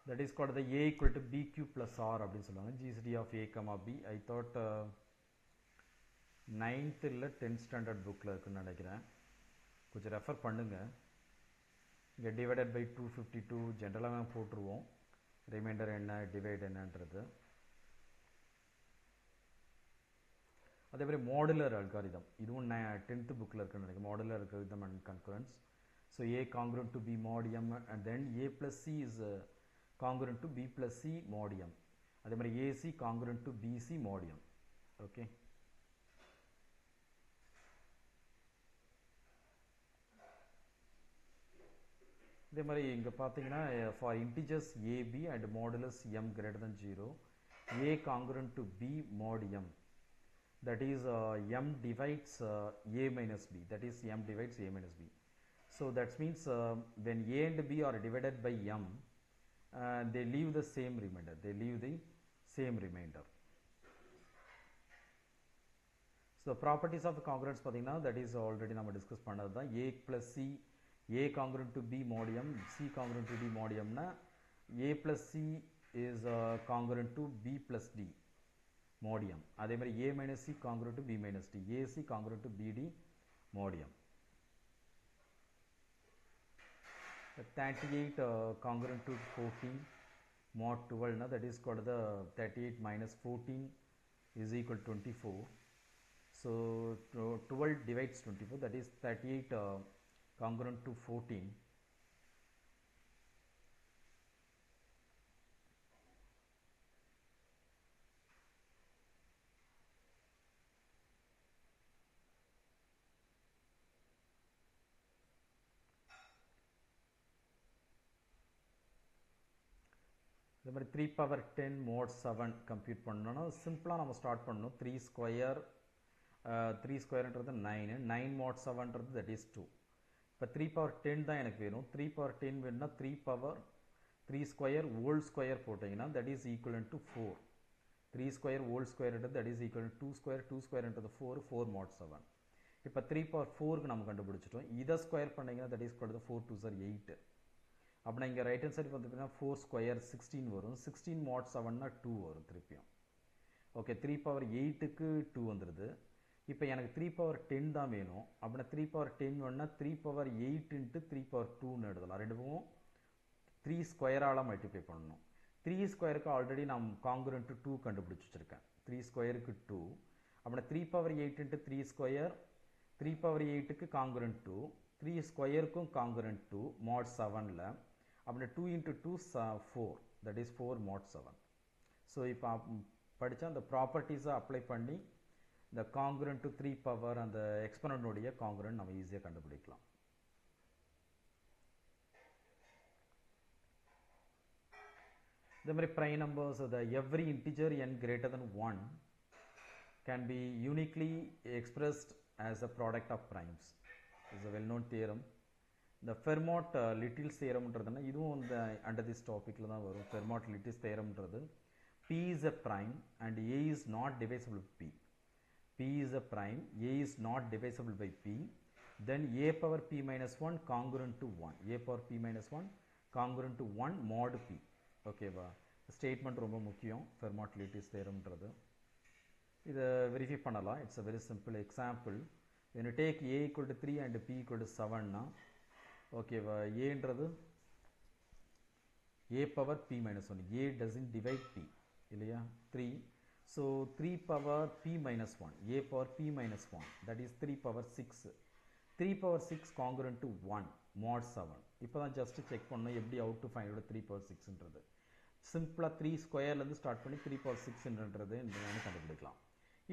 that is called the A equal to BQ plus R அப்படின்னு சொல்லுவாங்க. GCD of A comma B. I thought 9th இல்ல 10th standard bookல இருக்குன்னு நினைக்கிறேன். கொஞ்சம் refer பண்ணுங்க. இங்கே divided by 252 ஜென்ரலாக போட்டுருவோம். ரிமைண்டர் என்ன, டிவைட் என்னன்றது. அதே மாதிரி மாடுலர் அல்காரிதம், இதுவும் 10th புக்கில் இருக்குன்னு நினைக்கிறேன். Modular algorithm and concurrence. So A congruent to B mod M and then A plus C is congruent to B plus C mod M. அதே மாதிரி AC congruent to BC mod M. Okay, இதே மாதிரி இங்கே பார்த்தீங்கன்னா for integers AB and modulus M greater than 0, A congruent to B mod M, that is M divides A minus B, that is M divides A minus B. So that means when A and B are divided by M, they leave the same remainder, So properties of congruence பார்த்தீங்கன்னா that is already நம்ம discuss பண்ணது தான். A plus C, A congruent to B mod M, C congruent to D mod M னா A plus C is congruent to B plus D mod M. அதே மாதிரி A minus C congruent to B minus D, AC congruent to BD mod M. 38 congruent to 14 mod 12 na, that is called the 38 minus 14 is equal to 24. So 12 divides 24, that is 38 congruent to 14. இந்த மாதிரி 3 power 10 mod 7 compute பண்ணணும்னா சிம்பிளாக நம்ம start பண்ணணும். 3 ஸ்கொயர்ன்றது 9 mod 7ன்றது that is 2. இப்போ 3 power 10 தான் எனக்கு வேணும். 3 power 10 வேணும்னா 3 power 3 square whole square போட்டிங்கன்னா that is equivalent to 4. 3 square whole square into that is equal to 2 square into the 4 mod 7. இப்போ 3 power 4க்கு நம்ம கண்டுபிடிச்சிட்டோம். இதை ஸ்கொயர் பண்ணிங்கன்னா that is equal to 4 2s are 8. அப்படின்னா இங்கே ரைட் ஹேண்ட் சைடு பார்த்துக்கிட்டீங்கன்னா 4 square 16 வரும். 16 mod 7னா 2 வரும் திருப்பியும். ஓகே 3 power 8க்கு 2 வந்துடுது. இப்போ எனக்கு 3 power 10 தான் வேணும். அப்படின்னா 3 power 10 வேணும்னா 3 power 8 into 3 power 2ன்னு எழுதலாம். ரெண்டுக்கும் 3 ஸ்கொயரால் மல்டிப்ளை பண்ணணும். 3 ஸ்கொயருக்கு ஆல்ரெடி நான் காங்குரண்ட் 2 கண்டுபிடிச்சி வச்சுருக்கேன். 3 ஸ்கொயருக்கு 2. அப்படின்னா 3 power 8 into 3 square 3 power 8க்கு காங்குரண்ட் 2. 3 ஸ்கொயருக்கும் காங்குரண்ட் 2 mod 7ல். அப்படின்னா 2 into 2 4 that is 4 mod 7. So இப்போ படித்தா அந்த ப்ராப்பர்ட்டிஸை அப்ளை பண்ணி இந்த காங்குரண்ட் டு 3 பவர் அந்த எக்ஸ்பனனுடைய காங்குரண்ட் நம்ம ஈஸியாக கண்டுபிடிக்கலாம். இந்த மாதிரி prime numbers the every integer n greater than 1 can be uniquely expressed as a product of primes. This is a well known theorem. The Fermat-Little's theoremன்றதுனா இதுவும் இந்த under this topicல தான் வரும். Fermat-Little's theoremன்றது P is a prime and A is not divisible by P. P is a prime, A is not divisible by P, then A power P minus 1 congruent to 1. A power P minus 1 congruent to 1 mod P. Okay வா statement ரொம்ப முக்கியம் Fermat-Little's theoremன்றது. இதை verify பண்ணலாம். It's a very simple example. when you take A equal to 3 and P equal to 7 னா ஓகேவா ஏன்றது A power P minus 1. A doesn't divide P இல்லையா 3. so 3 power P minus 1. A power P minus 1 that is 3 power 6. 3 power 6 congruent to 1 mod 7. இப்போ தான் just check பண்ணணும் எப்படி out to find 3 power 6ன்றது. சிம்பிளாக 3 ஸ்கொயர்லேருந்து start பண்ணி 3 power 6ன்றது என்னன்னு கண்டுபிடிக்கலாம்.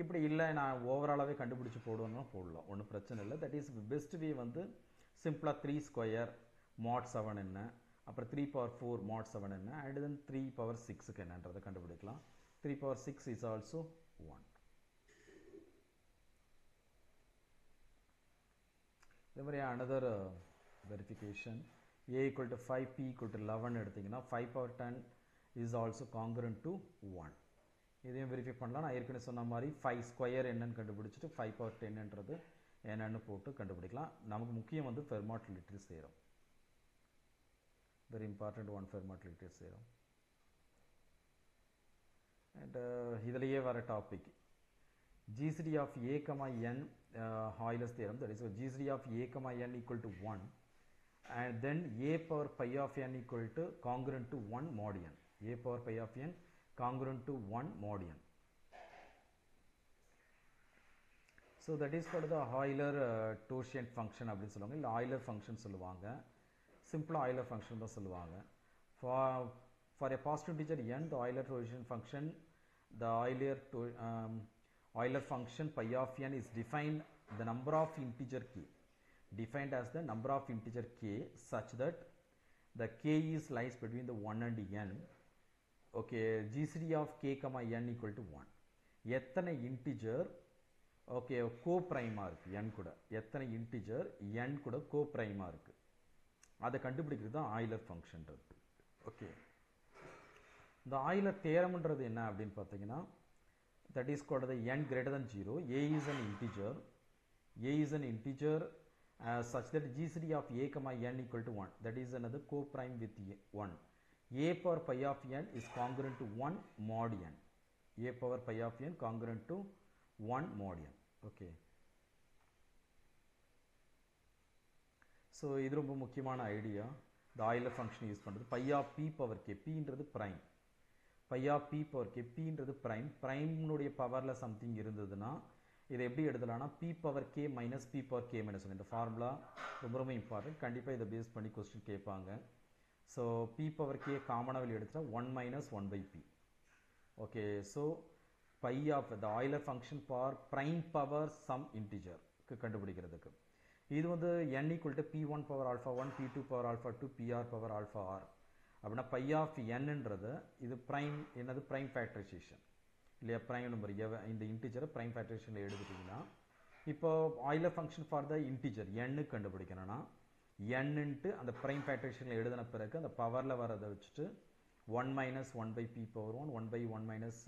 இப்படி இல்லை நான் ஓவராலாகவே கண்டுபிடிச்சி போடுவேன்னா போடலாம், ஒன்றும் பிரச்சனை இல்லை. தட் இஸ் பெஸ்ட் வே வந்து சிம்பிளாக 3 ஸ்கொயர் மாட் 7 என்ன, அப்புறம் 3 power 4 mod 7 என்ன, அண்ட் தென் 3 power 6க்கு என்னன்றதை கண்டுபிடிக்கலாம். 3 power 6 is also 1. இதே மாதிரி another verification A equal to 5 P equal to 11 எடுத்தீங்கன்னா 5 power 10 is also congruent to 1. இதையும் வெரிஃபை பண்ணலாம். நான் ஏற்கனவே சொன்ன மாதிரி 5 ஸ்கொயர் என்னன்னு கண்டுபிடிச்சிட்டு 5 power 10ன்றது என்னன்னு போட்டு கண்டுபிடிக்கலாம். நமக்கு முக்கியம் வந்து Fermat-Little's theorem. Very important one, Fermat-Little's theorem. And இதிலேயே வர topic GCD of A, n Euler's theorem. That is GCD of A, n equal to 1 and then A power pi of n equal to congruent to 1 mod n. A power pi of n congruent to 1 mod n. So that is called the Euler totient function அப்படின்னு சொல்லுவாங்க, இல்லை Euler function சொல்லுவாங்க. சிம்பிளாக Euler function தான் சொல்லுவாங்க. For a positive integer n, the Euler totient function, the Euler function pi of n is defined the number of integer k, defined as the number of integer k such that the k is lies between the 1 and n. Okay, GCD of k, n equal to 1. எத்தனை integer okay கோப்ரைமாக இருக்குது n கூட, எத்தனை integer n கூட கோப்ரைமாக இருக்குது அதை கண்டுபிடிக்கிறது தான் Euler ஃபங்க்ஷன்றது. Okay, இந்த ஆய்லர் தேரம்ன்றது என்ன அப்படின்னு பார்த்தீங்கன்னா that is called the n greater than 0. A is an integer. A is an integer such that GCD of A, n equal to 1. That is another co-prime with 1. A power pi of n is congruent to 1 mod n. A power pi of n congruent to 1 mod n. Okay. So இது ரொம்ப முக்கியமான idea. இந்த Euler function use பண்ணுறது pi of p power k. Pன்றது prime. pi of p power k. Pன்றது prime. Primeனுடைய பவரில் something இருந்ததுன்னா இதை எப்படி எழுதலாம்னா p power k minus p power k minus 1. இந்த ஃபார்முலா ரொம்ப ரொம்ப இம்பார்ட்டன்ட். கண்டிப்பாக இதை பேஸ் பண்ணி கொஸ்டின் கேட்பாங்க. ஸோ p power k காமனாக வெளியே எடுத்துட்டா 1 minus 1 by p. Okay, so pi of the Euler function for prime power some integer கண்டுபிடிக்கிறதுக்கு இது வந்து n equal to p1 power alpha 1, p2 power alpha 2, pr power alpha r. அப்படின்னா pi of nன்றது இது prime என்னது prime factorisation இல்லையா, prime number இந்த இன்டிஜரை prime ஃபேக்டரைசேஷனில் எடுத்துட்டிங்கன்னா இப்போ Euler function for the integer n கண்டுபிடிக்கணும்னா n இன்ட்டு அந்த ப்ரைம் ஃபேக்டரேஷனில் எழுதின பிறகு அந்த பவரில் வரதை வச்சுட்டு 1 minus 1 by p power 1, 1 by 1 minus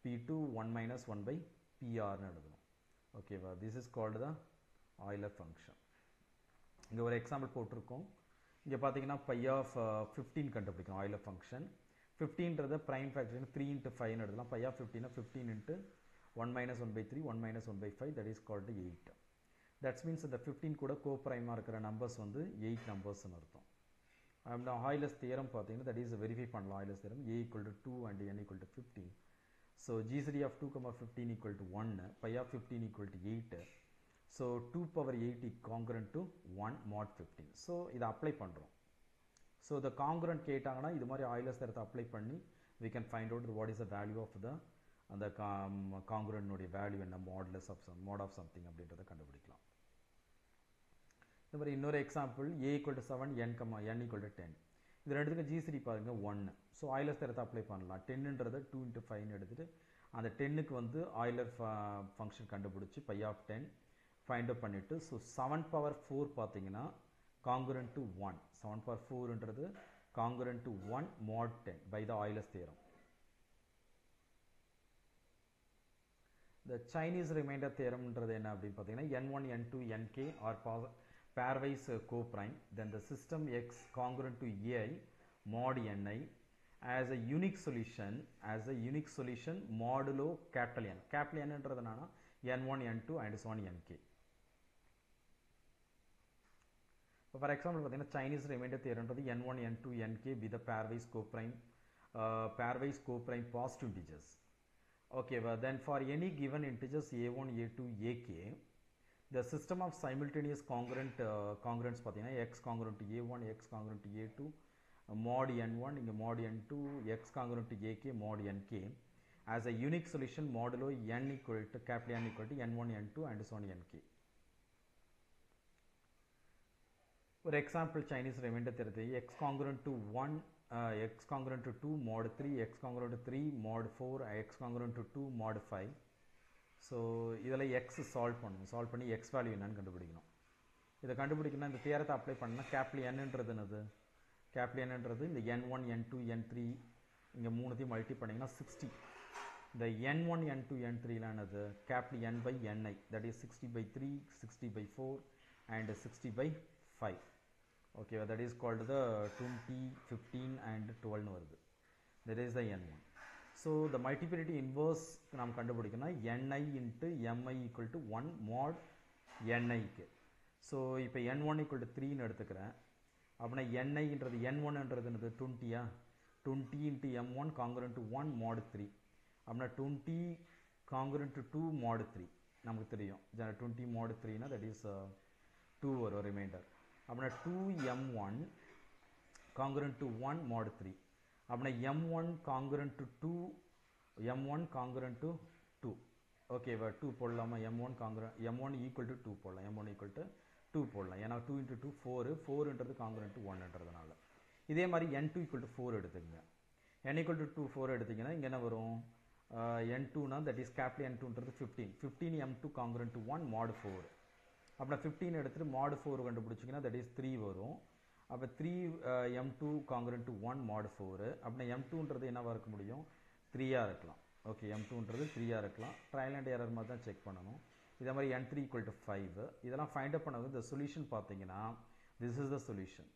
p2, 1 minus 1 by prன்னு எழுதணும். ஓகேவா? This is called the Euler function. இங்கே ஒரு எக்ஸாம்பிள் போட்டிருக்கோம். இங்கே பார்த்தீங்கன்னா பை ஆஃப் 15 கண்டுபிடிக்கணும் ஆய்லர் ஃபங்க்ஷன். 15ன்றத ப்ரைம் ஃபேக்டர் 3 into 5 எழுதலாம். Phi of 15 15 into 1 minus 1 by 3, 1 minus 1 by 5, that is called 8. That means இந்த 15 கூட கோப்ரைமாக இருக்கிற நம்பர்ஸ் வந்து 8 நம்பர்ஸ்னு அர்த்தம். அந்த ஆய்லர்ஸ் தியரம் பார்த்தீங்கன்னா that is வெரிஃபை பண்ணலாம். ஆய்லர்ஸ் theorem a equal to 2 and n equal to 15. So GCD of 2, 15 equal to 1, pi of 15 equal to 8. So 2 power 8 is congruent to 1 mod 15. So இதை apply பண்ணுறோம். So the congruent கேட்டாங்கன்னா இது மாதிரி ஆய்லர்ஸ் தியரத்தை apply பண்ணி we can find out what is the value of the அந்த congruent உடைய value என்ன, modulus of mod of something அப்படின்றத கண்டுபிடிக்கலாம். இந்த மாதிரி இன்னொரு example a equal to 7, n equal to 10. இது ரெண்டுத்துக்கு GCD பாருங்க 1. ஸோ ஆய்லர் தியரத்தை அப்ளை பண்ணலாம். 10ன்றதை 2 into 5 எடுத்துட்டு அந்த 10க்கு வந்து ஆய்லர் ஃபங்க்ஷன் கண்டுபிடிச்சி பை ஆஃப் 10 ஃபைண்ட் அவுட் பண்ணிட்டு ஸோ 7 power 4 பார்த்தீங்கன்னா congruent to 1. 7 power 4ன்றது congruent to 1 mod 10 by the Euler's theorem. The Chinese remainder theoremன்றது என்ன அப்படின்னு பார்த்தீங்கன்னா n1, n2, nk are pairwise coprime. Then the system x congruent to ai mod ni as a unique solution modulo capital N. Capital N என்றது என்னன்னா n1, n2 and so on nk. For example பார்த்தீங்கன்னா Chinese remainder theoremன்றது n1, n2, nk with the pairwise coprime positive integers. Okay, well then for any given integers a1, a2, ak, the system of simultaneous congruents பார்த்தீங்கன்னா x congruent to a1, x congruent to a2, mod n1, இங்க mod n2, x congruent to ak, mod nk as a unique solution modulo n equal to capital N equal to n1, n2 and so on nk. For example Chinese remainder theorem x congruent to 1, x congruent to 2 mod 3, x congruent to 3 mod 4, x congruent to 2 mod 5. So இதில் X solve பண்ணி X value என்னன்னு கண்டுபிடிக்கணும். இதை கண்டுபிடிக்கணும்னா இந்த தியரத்தை apply பண்ணால் capital என்னன்றது என்னது, கேபிட்டல் என்னன்றது இந்த n1, n2, n3 இங்கே மூணுத்தையும் மல்டி பண்ணிங்கன்னா 60. இந்த n1, n2, n3லாம் என்னது capital n by ni, that is 60 by 3, 60 by 4 and 60 by 5. Okay, that is called the 20, 15 and 12 வருது. That is the n1. So the multiplicity inverse நாம் கண்டுபிடிக்கணும் ni into mi equal to 1 mod ni க்கு. So இப்போ n1 equal to 3ன்னு எடுத்துக்கிறேன். அப்படின்னா niன்றது n1ன்றது என்னது 20யா, 20 into m1 congruent to 1 mod 3. அப்படின்னா 20 congruent to 2 mod 3 நமக்கு தெரியும். 20 mod 3னா that is 2 வரும் ரிமைண்டர். அப்படின்னா 2m1 congruent to 1 mod 3. அப்படின்னா m1 congruent to 2, m1 congruent to 2. ஓகேவா, 2 போடலாமா, m1 equal to 2 போடலாம், m1 equal to 2 போடலாம். ஏன்னா 2 into 2 4ன்றது congruent to 1ன்றதுனால. இதே மாதிரி n2 equal to 4 எடுத்துக்கங்க. n equal to 2 4 எடுத்தீங்கன்னா இங்கே என்ன வரும், n2னா that is capital n2ன்றது 15. 15 m2 congruent to 1 mod 4. அப்படின்னா 15 எடுத்துட்டு mod 4 கண்டுபிடிச்சிங்கன்னா that is 3 வரும். அப்போ 3 m2 congruent to 1 mod 4. அப்படின்னா m2ன்றது என்னவா இருக்க முடியும், 3யா இருக்கலாம். ஓகே, m2ன்றது 3யா இருக்கலாம். ட்ரையல் அண்ட் எரர் மாதிரி தான் செக் பண்ணணும். இதே மாதிரி n3 equal to 5. இதெல்லாம் ஃபைண்ட் அப் பண்ணது இந்த சொல்யூஷன் பார்த்தீங்கன்னா this is the solution.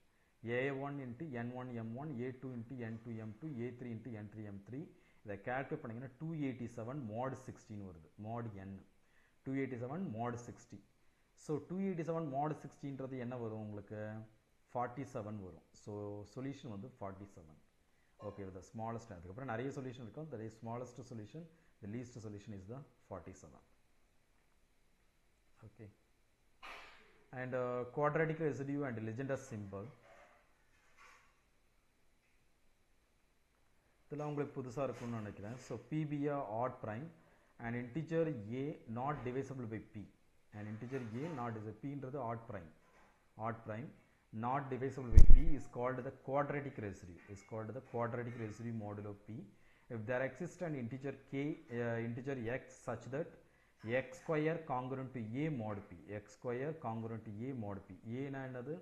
a1 into n1 m1, a2 into n2 m2, a3 into n3 m3. இதை கால்குலேட் பண்ணிங்கன்னா 287 mod 16 வருது, mod n 287 mod 60. So 287 mod 60ன்றது என்ன வரும் உங்களுக்கு, 47 வரும். ஸோ சொல்யூஷன் வந்து 47. Okay, the smallest. அதுக்கப்புறம் நிறைய சொல்யூஷன் இருக்கும். the smallest solution, the least solution is the 47. okay, and quadratic residue and Legendre's symbol. இதெல்லாம் உங்களுக்கு புதுசாக இருக்கும்னு நினைக்கிறேன். So PBA odd prime, an integer a not divisible by p, an integer a not divisible, pன்றது odd prime not divisible by p is called the quadratic residue, modulo p. If there exists an integer integer x such that x square congruent to a mod p, a னா என்னது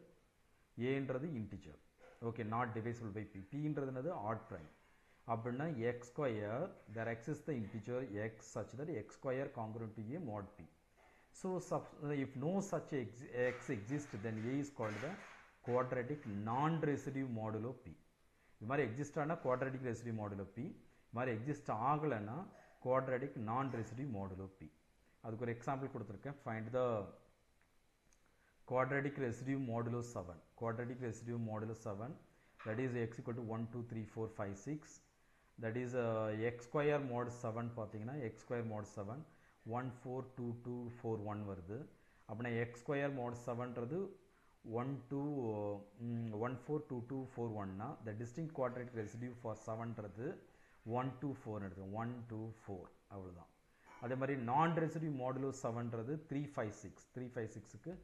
ஏன்றது integer. Okay, not divisible by B. பின்றது என்னது odd prime. அப்படின்னா X square there exists the integer x such that x square congruent to a mod p. So if no such x exists, then a is called the quadratic non-residue modulo p. இது மாதிரி exist ஆனால் quadratic residue modulo p. இது மாதிரி exist ஆகலைன்னா quadratic non-residue modulo p. அதுக்கு ஒரு example கொடுத்துருக்கேன். Find the quadratic residue modulo 7. Quadratic residue modulo 7, that is x equal to 1 2 3 4 5 6. That is x square mod 7 பார்த்தீங்கன்னா x square mod 7 1 4 2 2 4 1 வருது. அப்படின்னா x square mod 7ன்றது 1 2 1 4 2 2 4 1னா the distinct quadratic residue for 7ன்றது 1 2 4 எடுத்து 1 2 4 அவ்வளவுதான். அதே மாதிரி நான் ரெசிடியூ மாடுலோ 7ன்றது 356 356க்கு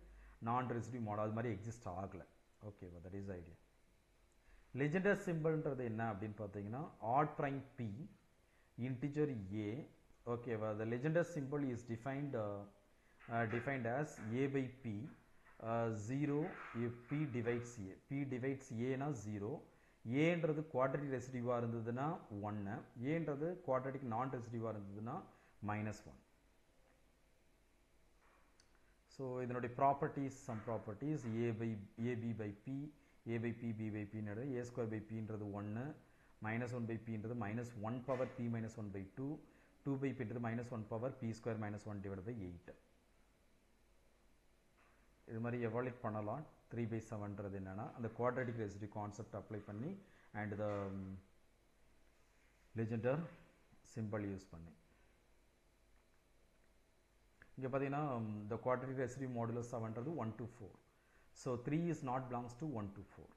நான் residue model அது மாதிரி எக்ஸிஸ்ட் ஆகலை. ஓகேவா, தட் இஸ் ஐடியா. லெஜெண்டர் சிம்பிள்ன்றது என்ன அப்படின்னு பார்த்தீங்கன்னா ஆட் ப்ரைம் பி இன்டிஜர் ஏ. ஓகேவா, the legender symbol is defined as a by p 0 if p divides a. p divides a னா 0. ஏன்றது குவாட்ரட்டிக் ரெசிடியூவாக இருந்ததுன்னா 1, ஏன்றது குவாட்ரட்டிக் நான் ரெசிடியூவாக இருந்ததுன்னா -1. ஸோ இதனுடைய properties, some properties ab by p, a by p, b by p ன்றது a square by p ன்றது 1, -1 by p ன்றது -1 power p minus 1 by 2, 2 by p ன்றது -1 power p square minus 1 divided by 8. இது மாதிரி evaluate பண்ணலாம். 3 by 7ன்றது என்னன்னா அந்த quadratic residue concept apply பண்ணி and the Legendre simple use பண்ணி. இங்கே பார்த்தீங்கன்னா the quadratic residue modulus 7ன்றது 1 to 4. So 3 is not belongs to 1 to 4.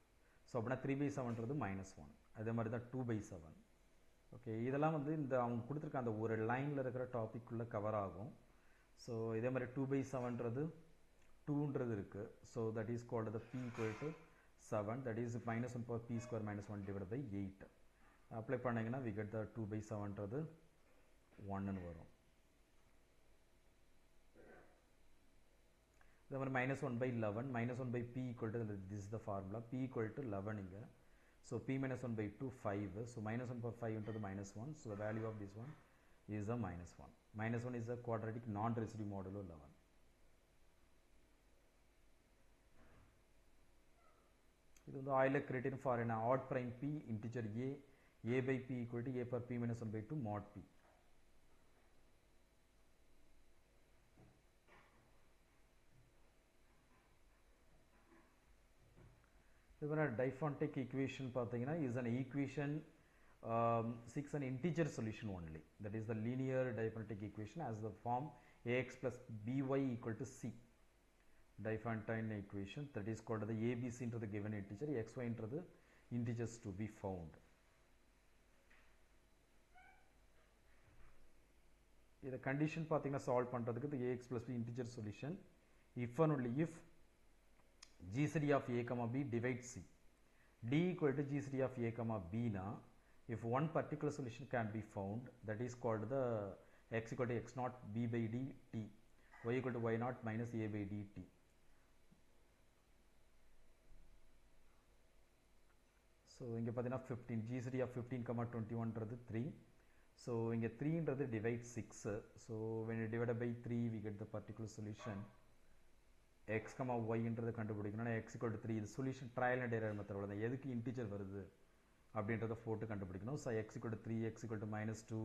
So அப்படின்னா 3 by 7ன்றது -1. அதே மாதிரி தான் 2 by 7. ஓகே, இதெல்லாம் வந்து இந்த அவங்க கொடுத்துருக்க அந்த ஒரு லைனில் இருக்கிற டாபிக் உள்ள கவர் ஆகும். ஸோ இதே மாதிரி 2 by 7ன்றது 2ன்றது இருக்குது. So that is called the p equal to 7, that is -1 power p square minus 1 divided by 8. Apply பண்ணிங்கன்னா we get the 2 by 7ன்றது 1ன்னு வரும். இதே மாதிரி -1 by 11, -1 by p equal to, this is the formula, p equal to 11 இங்கே. So p minus 1 by 2 5. So -1 power 5 into the -1. So the value of this one is a -1. -1 is a quadratic non-residue modulo 11. இது வந்து Euler criterion for an odd prime p integer a by p equal to a power p minus 1 by 2 mod p. Diphonetic equation பார்த்தீங்கன்னா is an equation seeks an integer solution only. That is the linear diphonetic equation as the form ax plus by equal to c. Diphontine equation that is called the abc into the given integer, xy into the integers to be found. இந்த condition பார்த்தீங்கன்னா solve பண்ணுறதுக்கு the ax plus b integer solution if and only if gcd of a comma b divides c. d equal to gcd of a comma b na, if one particular solution can be found, that is called the x equal to x naught b by d t, y equal to y naught minus a by d t. So இங்கே பார்த்தீங்கன்னா 15 gcd of 15 comma 21ன்றது 3. So இங்கே 3ன்றது divides 6. So when you divide by 3 we get the particular solution. x, y என்றது கண்டுபிடிக்கணும்னா x equal to 3. இது solution trial and error method தான். எதுக்கு integer வருது அப்படின்றத போட்டு கண்டுபிடிக்கணும். So x equal to 3, x equal to -2,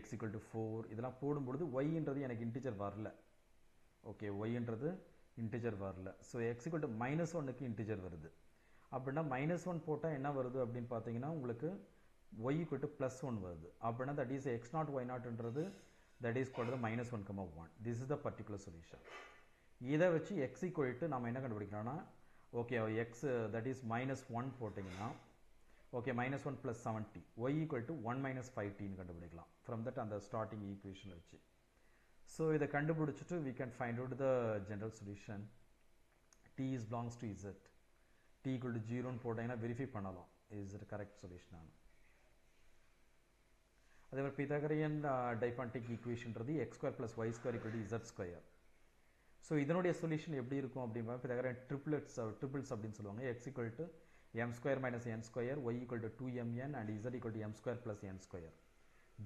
x equal to 4 இதெல்லாம் போடும்பொழுது y-ன்றது எனக்கு இன்டிஜர் வரல. ஓகே, y-ன்றது இன்டிஜர் வரல. ஸோ x equal to -1க்கு இன்டிஜர் வருது. அப்படின்னா -1 போட்டால் என்ன வருது அப்படின்னு பார்த்தீங்கன்னா உங்களுக்கு y equal to +1 வருது. அப்படின்னா தட் இஸ் x0 y0ன்றது that is called -1, 1. This is the particular solution. இதை வச்சு x equal to நம்ம என்ன கண்டுபிடிக்கணும்னா ஓகே x that is -1 போட்டிங்கன்னா okay -1 plus 70, y equal to 1 minus 5t கண்டுபிடிக்கலாம் from that அந்த starting equation வச்சு. ஸோ இதை கண்டுபிடிச்சிட்டு we can find out the general solution. t is belongs to z. t equal to 0ன்னு போட்டிங்கன்னா verify பண்ணலாம் is it correct solution ஆனு. அதே மாதிரி Pythagorean diphontic equationன்றது x square plus y square equal to z square. So இதனுடைய solution எப்படி இருக்கும் அப்படின்னா பிதகரன் triples அப்படின்னு சொல்லுவாங்க. x equal to m square minus n square, y equal to 2mn and z equal to m square plus n square.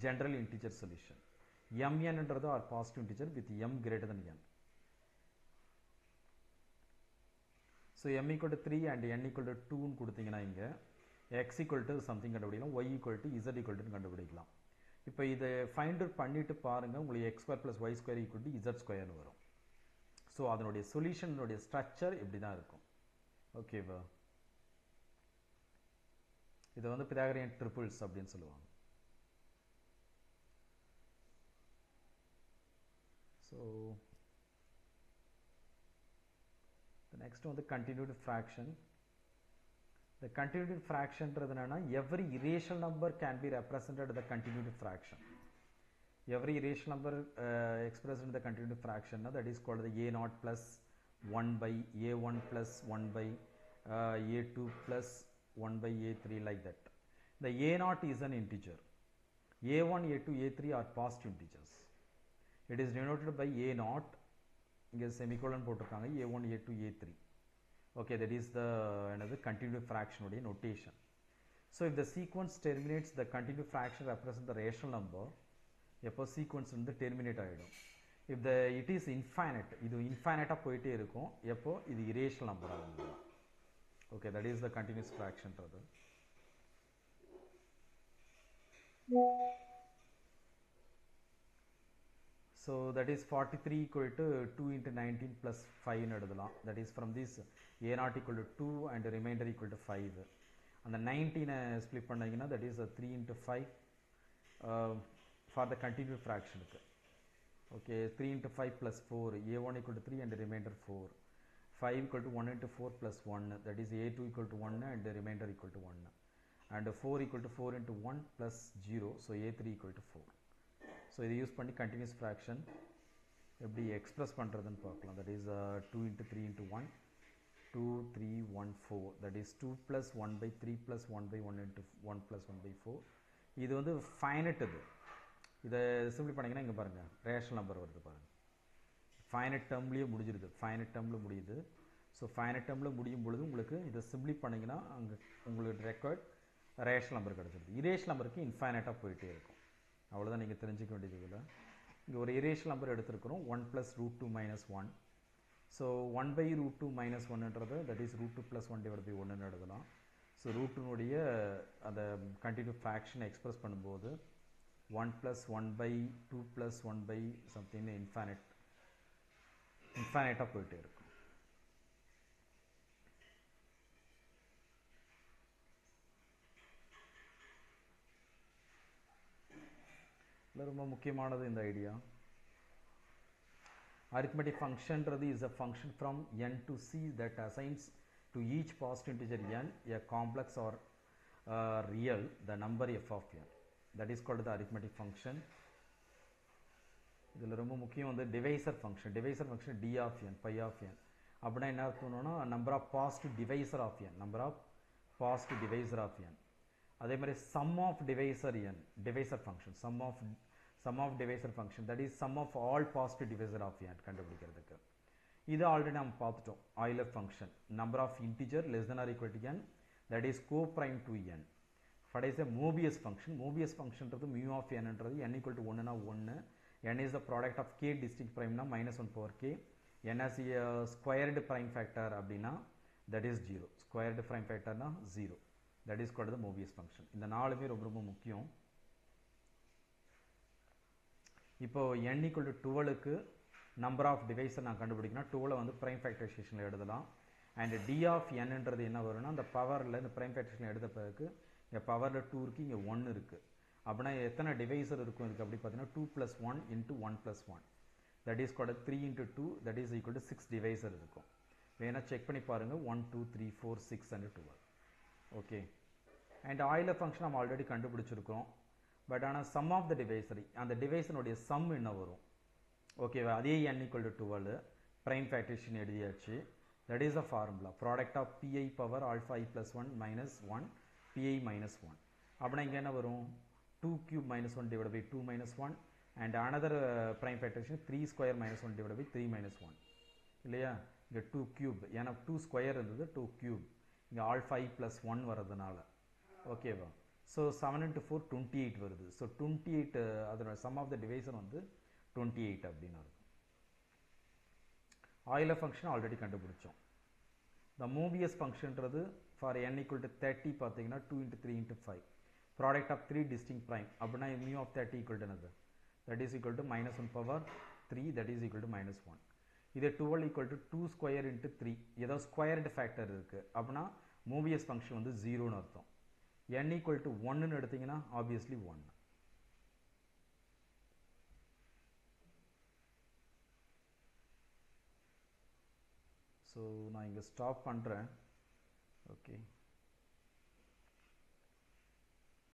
General integer solution. mn என்றது are positive integer with m greater than n. So m equal to 3 and n equal to 2 ன்னு கொடுத்தீங்கன்னா இங்கே x equal to something கண்டுபிடிக்கலாம், y equal to z equal to கண்டுபிடிக்கலாம். இப்போ இதை find out பண்ணிட்டு பாருங்க, உங்களுக்கு x square plus y square equal to z square வரும். ஸோ அதனுடைய சொல்யூஷனுடைய ஸ்ட்ரக்சர் இப்படி தான் இருக்கும். ஓகேவா? இதை வந்து பிதாகரியன் ட்ரிபிள்ஸ் அப்படின்னு சொல்லுவாங்க. ஸோ நெக்ஸ்ட் வந்து continued fraction. The continued fraction என்னன்னா every irrational number can be represented as the continued fraction. Every irrational number expressed in the continued fraction, that is called the a0 plus 1 by a1 plus 1 by a2 plus 1 by a3, like that. The a0 is an integer. a1, a2, a3 are positive integers. It is denoted by a0, இங்கே semicolon போட்டிருக்காங்க, a1, a2, a3. Okay, that is the another continued fraction notation. So if the sequence terminates, the continued fraction represents the rational number. எப்போ sequence வந்து terminate ஆகிடும். If it is infinite, இது infinite போயிட்டே இருக்கும், எப்போ இது irrational number ஆகும். Okay, that is the continuous fraction. So that is 43 equal to 2 into 19 plus 5 ன்னு எழுதலாம். That is from this a0 equal to 2 and the remainder equal to 5. அந்த 19 split பண்ணீங்கன்னா that is 3 into 5 for the continued fraction. Okay, 3 into 5 plus 4, a1 equal to 3 and the remainder 4. 5 equal to 1 into 4 plus 1, that is a2 equal to 1 and the remainder equal to 1. And 4 equal to 4 into 1 plus 0, so a3 equal to 4. So இதை use பண்ணி continuous fraction எப்படி express பண்ணுறதுன்னு பார்க்கலாம். That is 2 into 3 into 1, 2, 3, 1, 4. That is 2 plus 1 by 3 plus 1 by 1 into 1 plus 1 by 4. இது வந்து finite. இதை simply பண்ணிங்கன்னா இங்கே பாருங்கள் ரேஷனல் நம்பர் வருது பாருங்கள். ஃபைனட் டேர்ம்லேயே முடிஞ்சிருது, ஃபைனட் டேர்மில் முடியுது. ஸோ ஃபைனட் டேர்மில் முடியும் பொழுது உங்களுக்கு இதை சிம்பிளி பண்ணிங்கன்னா அங்கே உங்களுக்கு ரெக்கார்ட் ரேஷனல் நம்பர் கிடச்சிருது. இரேஷனல் நம்பருக்கு இன்ஃபைனட்டாக போயிட்டே இருக்கும். அவ்வளோதான் நீங்கள் தெரிஞ்சிக்க வேண்டியது. இதில் இங்கே ஒரு இரேஷனல் நம்பர் எடுத்துருக்கிறோம், 1 plus root 2 minus 1. So 1 by root 2 minus 1ன்றது that is root 2 plus 1 divided by 1ன்னு எழுதலாம். ஸோ root 2னுடைய அந்த கண்டினியூ ஃப்ராக்ஷனை எக்ஸ்பிரஸ் பண்ணும்போது 1 plus 1 by 2 plus 1 by something இன்ஃபைனைட்டாக போயிட்டே இருக்கும். ரொம்ப முக்கியமானது இந்த idea. arithmetic function is a function from n to c that assigns to each positive integer n a complex or real the number f of n. That is called the arithmetic function. இதில் ரொம்ப முக்கியம் வந்து divisor function. Divisor function d of n, pi of n அப்படின்னா என்ன அர்த்தம்னா number of positive divisor of n, number of positive divisor of n. அதே மாதிரி sum of divisor n, divisor function, sum of divisor function that is sum of all positive divisor of n கண்டுபிடிக்கிறதுக்கு. இது already நம்ம பார்த்துட்டோம். Euler function, number of integer less than or equal to n that is coprime to n. what is a Mobius function? Mobius function is mu of n என்றது n equal to 1 na 1, n is the product of k distinct prime na minus 1 power k, n as a squared prime factor அப்படினா that is 0, squared prime factor na 0, that is called the Mobius function. இந்த நாலுமே ரொம்ப ரொம்ப முக்கியம். இப்போ n equal to 12 க்கு number of divisor நான் கண்டுபிடிக்கணும். 12 வந்து prime factorization எழுதலாம். and d of n என்றது என்ன வரும்னா அந்த பவர்ல இந்த prime factorization எடுத்த பிறகு இங்க பவர்ல 2 இருக்கு, இங்க 1 இருக்கு. அப்படினா எத்தனை டிவைசர் இருக்கும் இதுக்கு அப்படி பார்த்தீங்கன்னா 2 plus 1 into 1 plus 1, that is called 3 into 2, that is equal to 6 divisor இருக்கும். வேணா செக் பண்ணி பாருங்க 1 2 3 4 6 and 12. Okay. and Euler function நம்ம ஆல்ரெடி கண்டுபிடிச்சிருக்கோம். பட் ஆனா sum of the divisor, அந்த டிவைசனுடைய sum என்ன வரும்? ஓகேவா? அதே n equal to 12 prime factorization எழுதியாச்சு. that is the formula, product of pi power alpha I plus 1 minus 1 pi minus 1. அப்படினா இங்க என்ன வரும்? 2 cube minus 1 divided by 2 minus 1 and another prime factorization 3 square minus 1 divided by 3 minus 1. இல்லையா? இங்கே 2 cube, ஏன்னா 2 square இருந்தது, 2 cube, இங்கே alpha i + 1 வரதுனால ஓகேவா? ஸோ 7 × 4 28 வருது. ஸோ 28 அதோட சம் ஆஃப் த டிவைசர் வந்து 28 அப்படின்னு வருது. ஆயிலர் ஃபங்க்ஷன் ஆல்ரெடி கண்டுபிடிச்சோம். The Mobius ஃபங்க்ஷன்றது ஃபார் n = 30 பார்த்தீங்கன்னா 2 × 3 × 5 ப்ராடக்ட் ஆஃப் 3 டிஸ்டிங்க்ட் ப்ரைம் அப்படின்னா mu of 30 = என்னது? That is equal to -1 power 3, that is equal to -1. இது 12 = 2 ஸ்கொயர் × 3, ஏதோ ஸ்கொயர்டு ஃபேக்டர் இருக்கு அப்படின்னா மூவியஸ் ஃபங்க்ஷன் வந்து 0ன்னு அர்த்தம். n = 1ன்னு எடுத்தீங்கன்னா ஆப்வியஸ்லி 1. ஸோ நான் இங்கே ஸ்டாப் பண்ணுறேன். ஓகே.